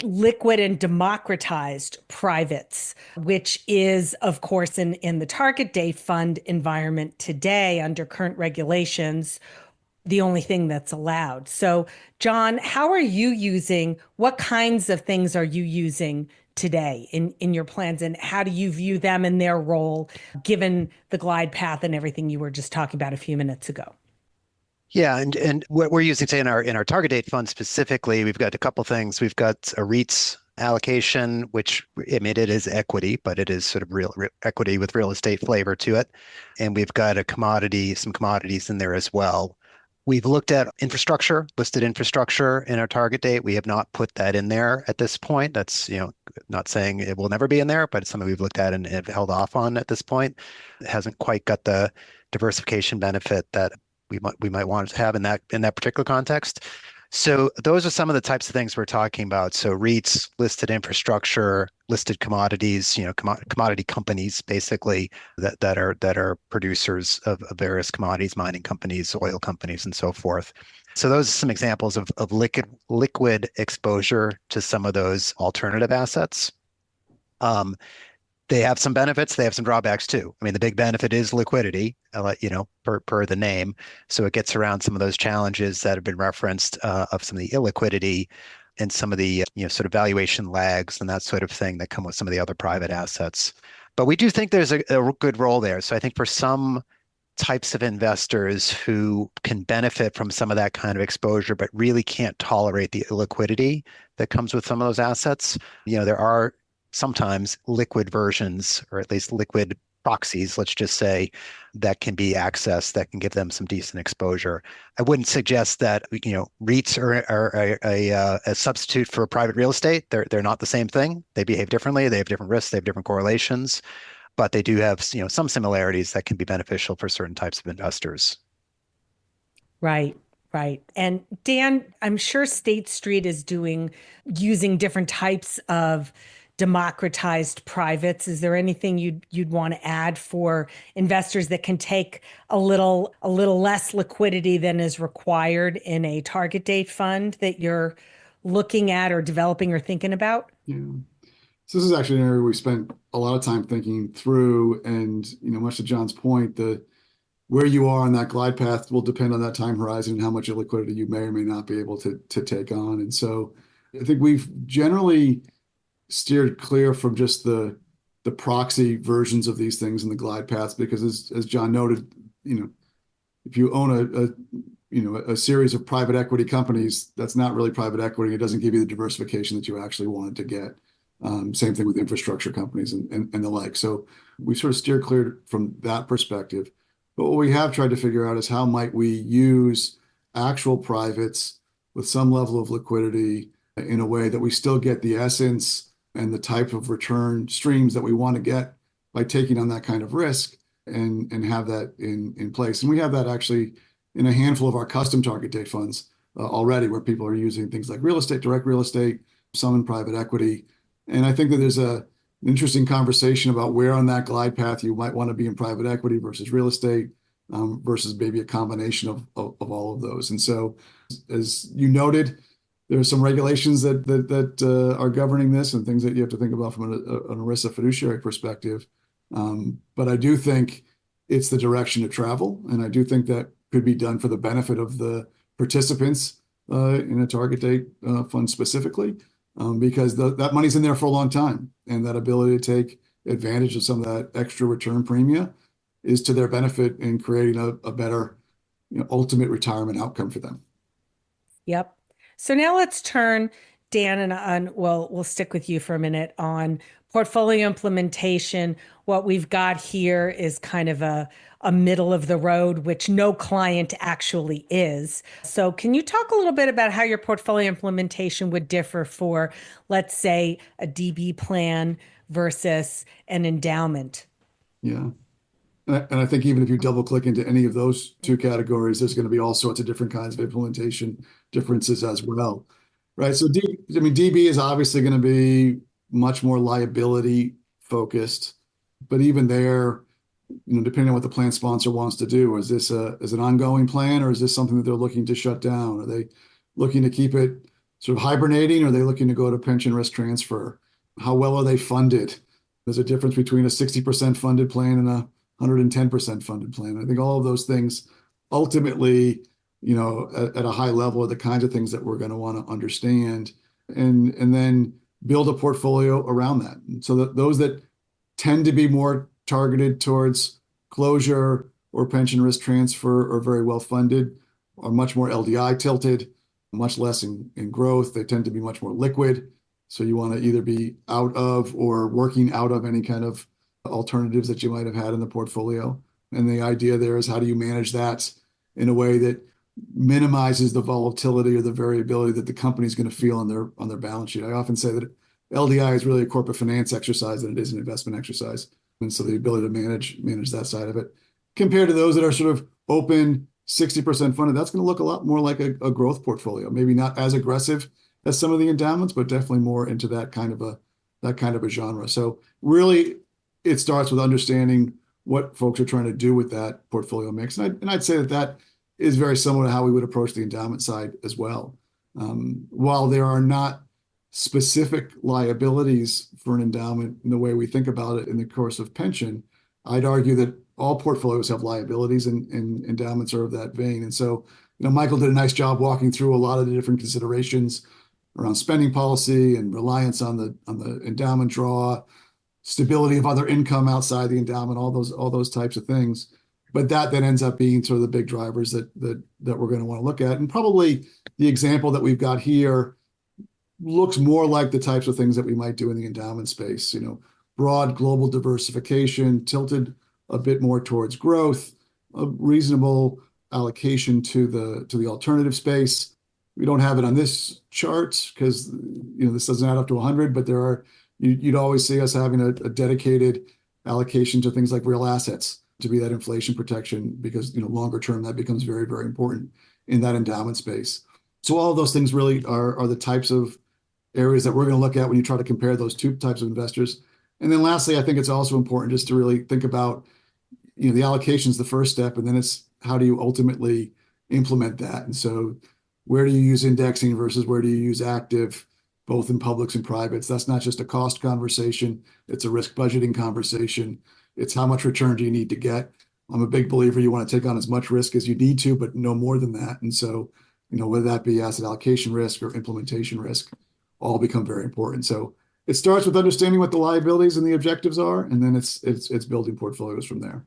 liquid and democratized privates, which is, of course, in the target date fund environment today under current regulations, the only thing that's allowed. So, John, what kinds of things are you using today in your plans, and how do you view them and their role given the glide path and everything you were just talking about a few minutes ago? Yeah, and what we're using today in our target date fund specifically, we've got a couple things. We've got a REITs allocation, which it is equity, but it is sort of real equity with real estate flavor to it. And we've got some commodities in there as well. We've looked at infrastructure, listed infrastructure in our target date. We have not put that in there at this point. That's, not saying it will never be in there, but it's something we've looked at and have held off on at this point. It hasn't quite got the diversification benefit that we might want to have in that particular context. So those are some of the types of things we're talking about. So REITs, listed infrastructure, listed commodities, commodity companies, basically that are producers of various commodities, mining companies, oil companies, and so forth. So those are some examples of liquid exposure to some of those alternative assets. They have some benefits. They have some drawbacks too. I mean, the big benefit is liquidity, per the name. So it gets around some of those challenges that have been referenced of some of the illiquidity and some of the sort of valuation lags and that sort of thing that come with some of the other private assets. But we do think there's a good role there. So I think for some types of investors who can benefit from some of that kind of exposure, but really can't tolerate the illiquidity that comes with some of those assets, there are sometimes liquid versions, or at least liquid proxies, let's just say, that can be accessed, that can give them some decent exposure. I wouldn't suggest that REITs are a substitute for private real estate. They're not the same thing. They behave differently. They have different risks. They have different correlations, but they do have some similarities that can be beneficial for certain types of investors. Right. Right. And Dan, I'm sure State Street is using different types of democratized privates. Is there anything you'd want to add for investors that can take a little less liquidity than is required in a target date fund that you're looking at or developing or thinking about? Yeah. So this is actually an area we spent a lot of time thinking through, and much to John's point, where you are on that glide path will depend on that time horizon and how much liquidity you may or may not be able to take on. And so I think we've generally steered clear from just the proxy versions of these things in the glide paths, because as John noted, if you own a series of private equity companies, that's not really private equity. It doesn't give you the diversification that you actually wanted to get. Same thing with infrastructure companies and the like. So we sort of steer clear from that perspective. But what we have tried to figure out is how might we use actual privates with some level of liquidity in a way that we still get the essence and the type of return streams that we want to get by taking on that kind of risk and have that in place. And we have that actually in a handful of our custom target date funds already, where people are using things like real estate, direct real estate, some in private equity. And I think that there's an interesting conversation about where on that glide path you might want to be in private equity versus real estate, versus maybe a combination of all of those. And so, as you noted, there are some regulations that are governing this and things that you have to think about from an ERISA fiduciary perspective. But I do think it's the direction to travel, and I do think that could be done for the benefit of the participants in a target date fund specifically, because that money's in there for a long time, and that ability to take advantage of some of that extra return premium is to their benefit in creating a better ultimate retirement outcome for them. Yep. So now let's turn, Dan, and we'll stick with you for a minute on portfolio implementation. What we've got here is kind of a middle of the road, which no client actually is. So can you talk a little bit about how your portfolio implementation would differ for, let's say, a DB plan versus an endowment? Yeah. And I think even if you double click into any of those two categories, there's going to be all sorts of different kinds of implementation differences as well, right? So DB is obviously going to be much more liability focused, but even there, depending on what the plan sponsor wants to do, is this an ongoing plan, or is this something that they're looking to shut down? Are they looking to keep it sort of hibernating, or are they looking to go to pension risk transfer? How well are they funded? There's a difference between a 60% funded plan and a 110% funded plan. I think all of those things ultimately, at a high level, are the kinds of things that we're going to want to understand and then build a portfolio around that. And so that those that tend to be more targeted towards closure or pension risk transfer are very well funded, are much more LDI tilted, much less in growth. They tend to be much more liquid. So you want to either be out of or working out of any kind of alternatives that you might have had in the portfolio. And the idea there is, how do you manage that in a way that minimizes the volatility or the variability that the company's going to feel on their balance sheet. I often say that LDI is really a corporate finance exercise than it is an investment exercise. And so the ability to manage that side of it, compared to those that are sort of open, 60% funded, that's going to look a lot more like a growth portfolio. Maybe not as aggressive as some of the endowments, but definitely more into that kind of a genre. So really, it starts with understanding what folks are trying to do with that portfolio mix. And I'd say that is very similar to how we would approach the endowment side as well. While there are not specific liabilities for an endowment in the way we think about it in the course of pension, I'd argue that all portfolios have liabilities, and endowments are of that vein. And so, Michael did a nice job walking through a lot of the different considerations around spending policy and reliance on the endowment draw, stability of other income outside the endowment, all those types of things. But that then ends up being sort of the big drivers that we're going to want to look at. And probably the example that we've got here looks more like the types of things that we might do in the endowment space. Broad global diversification, tilted a bit more towards growth, a reasonable allocation to the alternative space. We don't have it on this chart because this doesn't add up to 100, but you'd always see us having a dedicated allocation to things like real assets to be that inflation protection, because longer term that becomes very, very important in that endowment space. So all of those things really are the types of areas that we're going to look at when you try to compare those two types of investors. And then lastly, I think it's also important just to really think about, the allocation is the first step, and then it's how do you ultimately implement that? And so where do you use indexing versus where do you use active, both in publics and privates? That's not just a cost conversation. It's a risk budgeting conversation. It's how much return do you need to get? I'm a big believer you want to take on as much risk as you need to, but no more than that. And so, whether that be asset allocation risk or implementation risk, all become very important. So it starts with understanding what the liabilities and the objectives are, and then it's building portfolios from there.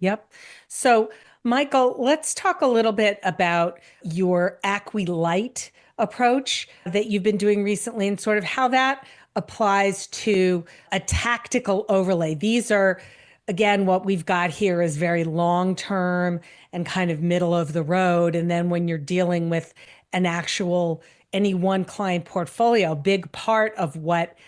Yep. So, Michael, let's talk a little bit about your AcquiLight approach that you've been doing recently and sort of how that applies to a tactical overlay. These are, again, what we've got here is very long-term and kind of middle of the road. And then when you're dealing with any one client portfolio, a big part of what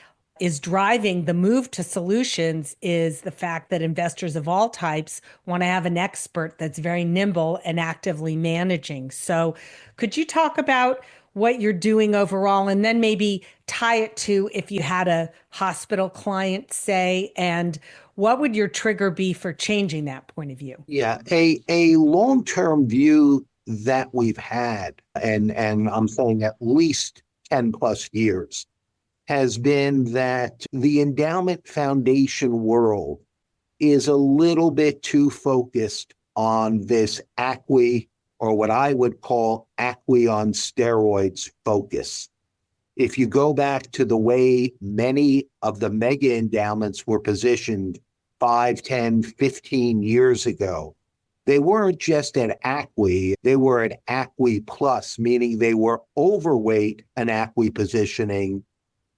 is driving the move to solutions is the fact that investors of all types want to have an expert that's very nimble and actively managing. So could you talk about what you're doing overall, and then maybe tie it to if you had a hospital client, say, and what would your trigger be for changing that point of view? Yeah, a long-term view that we've had, and I'm saying at least 10 plus years, has been that the endowment foundation world is a little bit too focused on this ACWI, or what I would call ACWI on steroids focus. If you go back to the way many of the mega endowments were positioned 5, 10, 15 years ago, they weren't just at ACWI, they were at ACWI plus, meaning they were overweight an ACWI positioning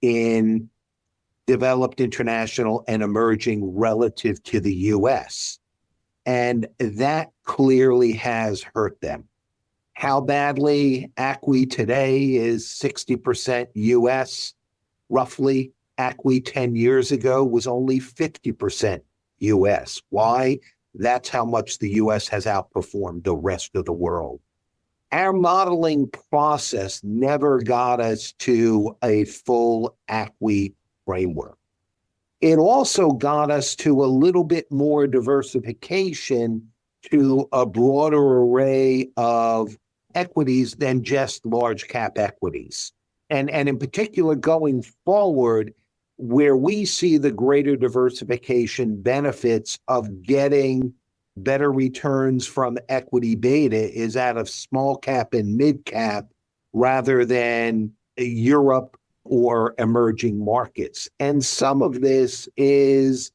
in developed, international, and emerging relative to the US. And that clearly has hurt them. How badly? ACWI today is 60% US, roughly. ACWI 10 years ago was only 50% US. Why? That's how much the US has outperformed the rest of the world. Our modeling process never got us to a full ACWI framework. It also got us to a little bit more diversification, to a broader array of equities than just large cap equities. And in particular, going forward, where we see the greater diversification benefits of getting better returns from equity beta is out of small cap and mid cap rather than Europe or emerging markets. And some of this is,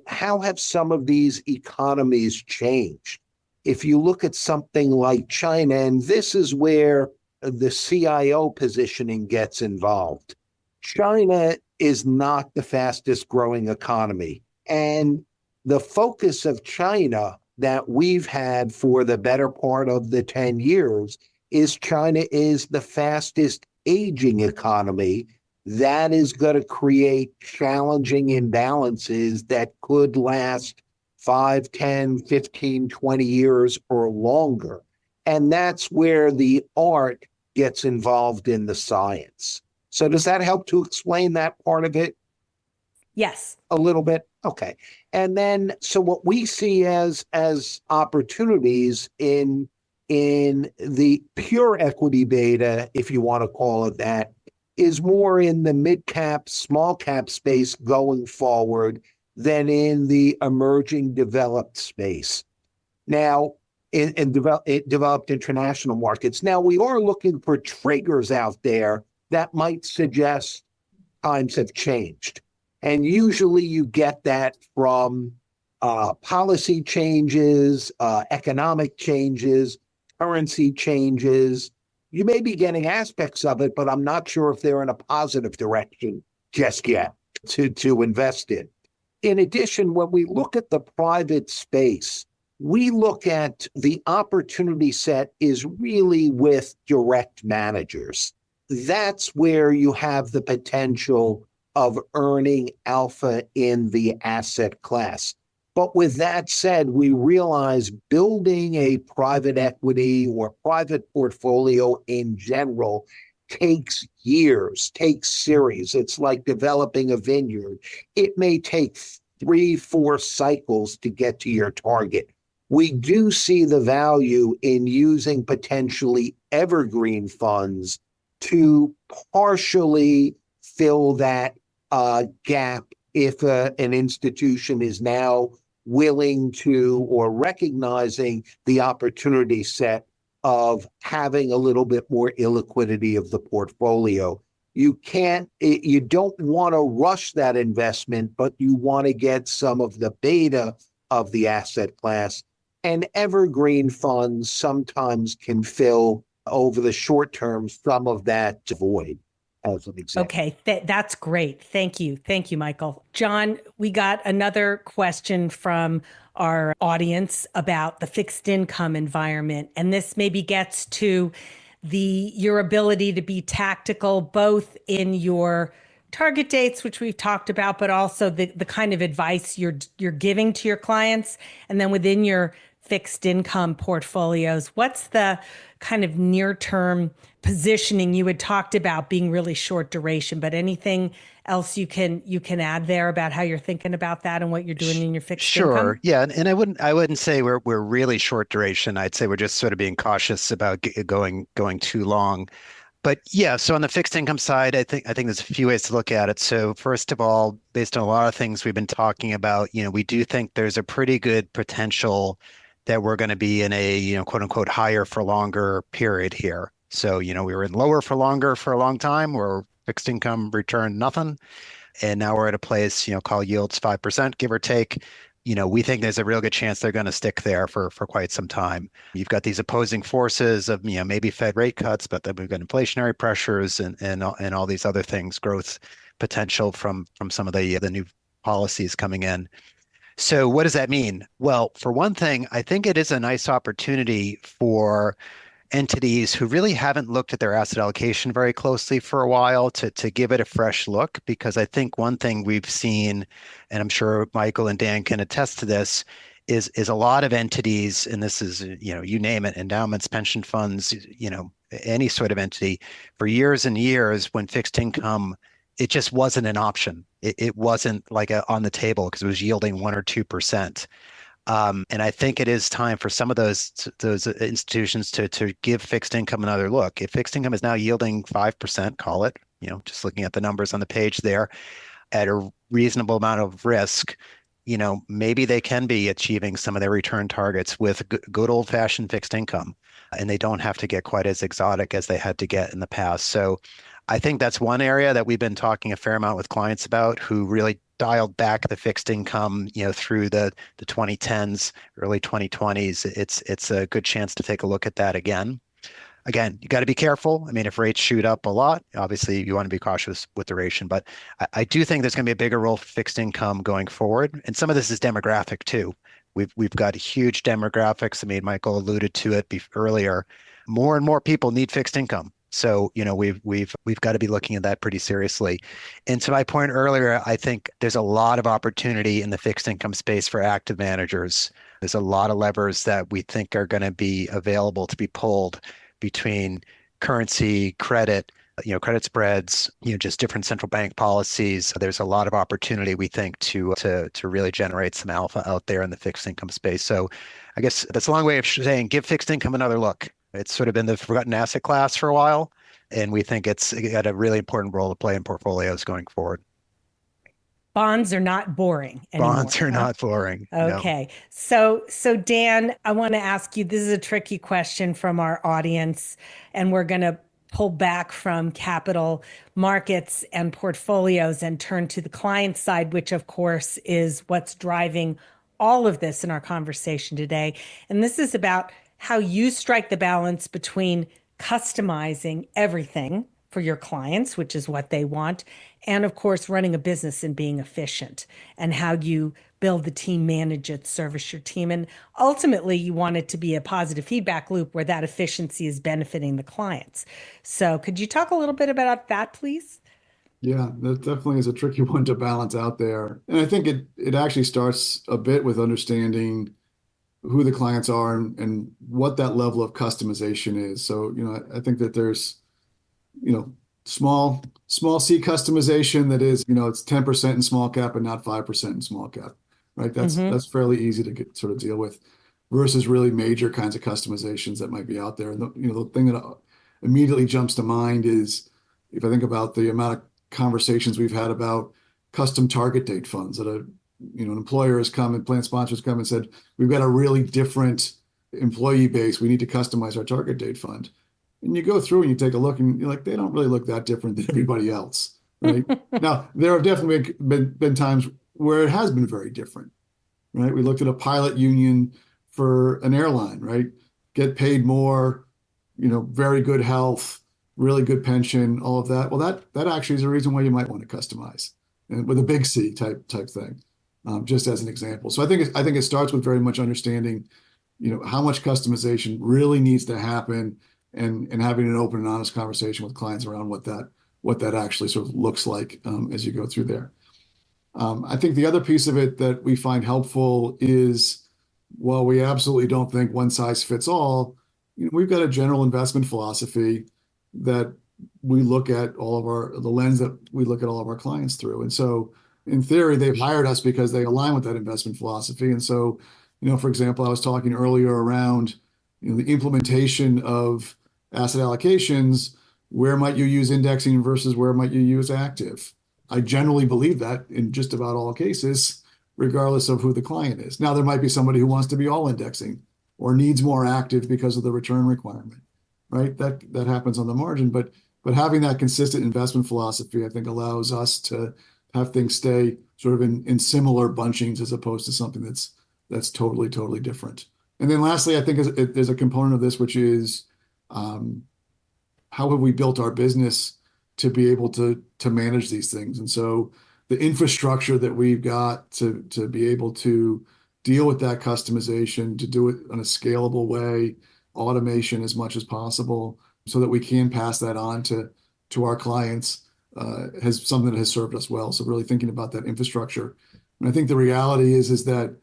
how have some of these economies changed? If you look at something like China, and this is where the CIO positioning gets involved, China is not the fastest growing economy. And the focus of China that we've had for the better part of the 10 years is China is the fastest aging economy. That is going to create challenging imbalances that could last 5, 10, 15, 20 years or longer. And that's where the art gets involved in the science. So does that help to explain that part of it? Yes. A little bit? Okay. And then, so what we see as opportunities in the pure equity beta, if you want to call it that, is more in the mid-cap, small-cap space going forward than in the emerging developed space. Now, in developed international markets. Now, we are looking for triggers out there that might suggest times have changed. And usually you get that from policy changes, economic changes, currency changes. You may be getting aspects of it, but I'm not sure if they're in a positive direction just yet to invest in. In addition, when we look at the private space, we look at the opportunity set is really with direct managers. That's where you have the potential of earning alpha in the asset class. But with that said, we realize building a private equity or private portfolio in general takes years, takes series. It's like developing a vineyard. It may take 3, 4 cycles to get to your target. We do see the value in using potentially evergreen funds to partially fill that gap if an institution is now willing to or recognizing the opportunity set of having a little bit more illiquidity of the portfolio. You don't want to rush that investment, but you want to get some of the beta of the asset class. And evergreen funds sometimes can fill over the short term some of that void. As an example. Okay, that's great. Thank you. Thank you, Michael. John, we got another question from our audience about the fixed income environment. And this maybe gets to your ability to be tactical, both in your target dates, which we've talked about, but also the kind of advice you're giving to your clients. And then within your fixed income portfolios, what's the kind of near-term positioning? You had talked about being really short duration, but anything else you can add there about how you're thinking about that and what you're doing in your fixed income? Sure. Yeah. And I wouldn't say we're really short duration. I'd say we're just sort of being cautious about going too long. But yeah, so on the fixed income side, I think there's a few ways to look at it. So first of all, based on a lot of things we've been talking about, we do think there's a pretty good potential that we're going to be in a, quote unquote, higher for longer period here. So, we were in lower for longer for a long time where fixed income returned nothing. And now we're at a place, call yields 5%, give or take. We think there's a real good chance they're going to stick there for quite some time. You've got these opposing forces of, maybe Fed rate cuts, but then we've got inflationary pressures and all these other things, growth potential from some of the new policies coming in. So what does that mean? Well, for one thing, I think it is a nice opportunity for entities who really haven't looked at their asset allocation very closely for a while to give it a fresh look, because I think one thing we've seen, and I'm sure Michael and Dan can attest to this, is a lot of entities, and this is, you name it, endowments, pension funds, any sort of entity, for years and years when fixed income, it just wasn't an option. It wasn't like on the table because it was yielding 1 or 2%. And I think it is time for some of those institutions to give fixed income another look. If fixed income is now yielding 5%, call it, just looking at the numbers on the page there, at a reasonable amount of risk, maybe they can be achieving some of their return targets with good old-fashioned fixed income, and they don't have to get quite as exotic as they had to get in the past. So I think that's one area that we've been talking a fair amount with clients about, who really dialed back the fixed income, through the 2010s, early 2020s. It's a good chance to take a look at that again. Again, you got to be careful. I mean, if rates shoot up a lot, obviously you want to be cautious with duration, but I do think there's going to be a bigger role for fixed income going forward. And some of this is demographic too. We've got huge demographics. I mean, Michael alluded to it earlier. More and more people need fixed income. So, we've got to be looking at that pretty seriously. And to my point earlier, I think there's a lot of opportunity in the fixed income space for active managers. There's a lot of levers that we think are going to be available to be pulled between currency, credit, credit spreads, just different central bank policies. There's a lot of opportunity, we think, to really generate some alpha out there in the fixed income space. So I guess that's a long way of saying give fixed income another look. It's sort of been the forgotten asset class for a while, and we think it's got a really important role to play in portfolios going forward. Bonds are not boring anymore. Bonds are not boring. Okay. No. So Dan, I want to ask you, this is a tricky question from our audience, and we're going to pull back from capital markets and portfolios and turn to the client side, which of course is what's driving all of this in our conversation today. And this is about how you strike the balance between customizing everything for your clients, which is what they want, and of course, running a business and being efficient, and how you build the team, manage it, service your team. And ultimately, you want it to be a positive feedback loop where that efficiency is benefiting the clients. So could you talk a little bit about that, please? Yeah, that definitely is a tricky one to balance out there. And I think it actually starts a bit with understanding who the clients are and what that level of customization is. So, I think that there's, small C customization that is, it's 10% in small cap and not 5% in small cap, right? That's fairly easy to sort of deal with versus really major kinds of customizations that might be out there. And the thing that immediately jumps to mind is if I think about the amount of conversations we've had about custom target date funds that an employer has come and plan sponsors come and said, we've got a really different employee base. We need to customize our target date fund. And you go through and you take a look and you're like, they don't really look that different than everybody else, right? Now, there have definitely been times where it has been very different, right? We looked at a pilot union for an airline, right? Get paid more, very good health, really good pension, all of that. Well, that actually is a reason why you might want to customize, and with a big C type thing, just as an example. So I think it starts with very much understanding, how much customization really needs to happen, and having an open and honest conversation with clients around what that actually sort of looks like as you go through there. I think the other piece of it that we find helpful is, while we absolutely don't think one size fits all, we've got a general investment philosophy that we look at the lens that we look at all of our clients through. And so in theory, they've hired us because they align with that investment philosophy. And so, for example, I was talking earlier around, the implementation of asset allocations. Where might you use indexing versus where might you use active? I generally believe that in just about all cases, regardless of who the client is. Now, there might be somebody who wants to be all indexing or needs more active because of the return requirement, right? That happens on the margin, but having that consistent investment philosophy, I think, allows us to have things stay sort of in similar bunchings as opposed to something that's totally different. And then lastly, I think there's a component of this, which is how have we built our business to be able to manage these things? And so the infrastructure that we've got to be able to deal with that customization, to do it in a scalable way, automation as much as possible, so that we can pass that on to our clients, has something that has served us well. So really thinking about that infrastructure. And I think the reality is that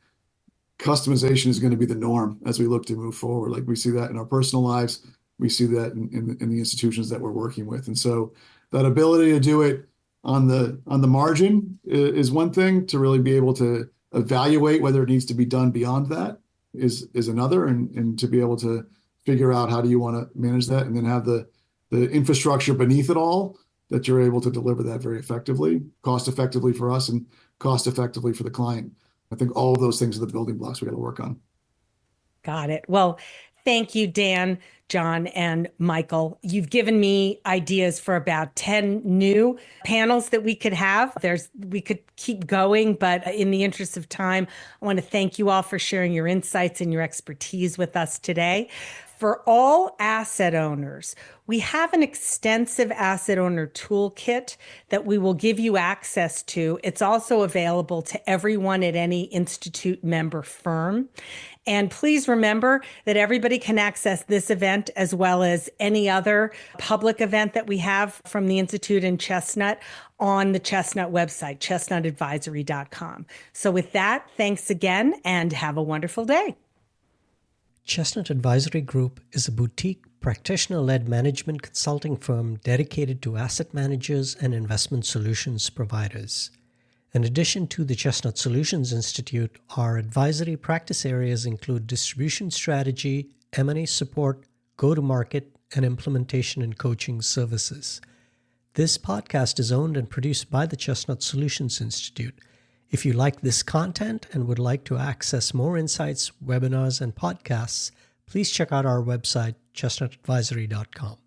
customization is going to be the norm as we look to move forward. Like, we see that in our personal lives, we see that in the institutions that we're working with. And so that ability to do it on the margin is one thing. To really be able to evaluate whether it needs to be done beyond that is another, and to be able to figure out how do you want to manage that, and then have the infrastructure beneath it all, that you're able to deliver that very effectively, cost effectively for us and cost effectively for the client. I think all of those things are the building blocks we got to work on. Got it. Well, thank you, Dan, John, and Michael. You've given me ideas for about 10 new panels that we could have. We could keep going, but in the interest of time, I want to thank you all for sharing your insights and your expertise with us today. For all asset owners, we have an extensive asset owner toolkit that we will give you access to. It's also available to everyone at any Institute member firm. And please remember that everybody can access this event as well as any other public event that we have from the Institute in Chestnut on the Chestnut website, chestnutadvisory.com. So with that, thanks again and have a wonderful day. Chestnut Advisory Group is a boutique, practitioner-led management consulting firm dedicated to asset managers and investment solutions providers. In addition to the Chestnut Solutions Institute, our advisory practice areas include distribution strategy, M&A support, go-to-market, and implementation and coaching services. This podcast is owned and produced by the Chestnut Solutions Institute. If you like this content and would like to access more insights, webinars, and podcasts, please check out our website, chestnutadvisory.com.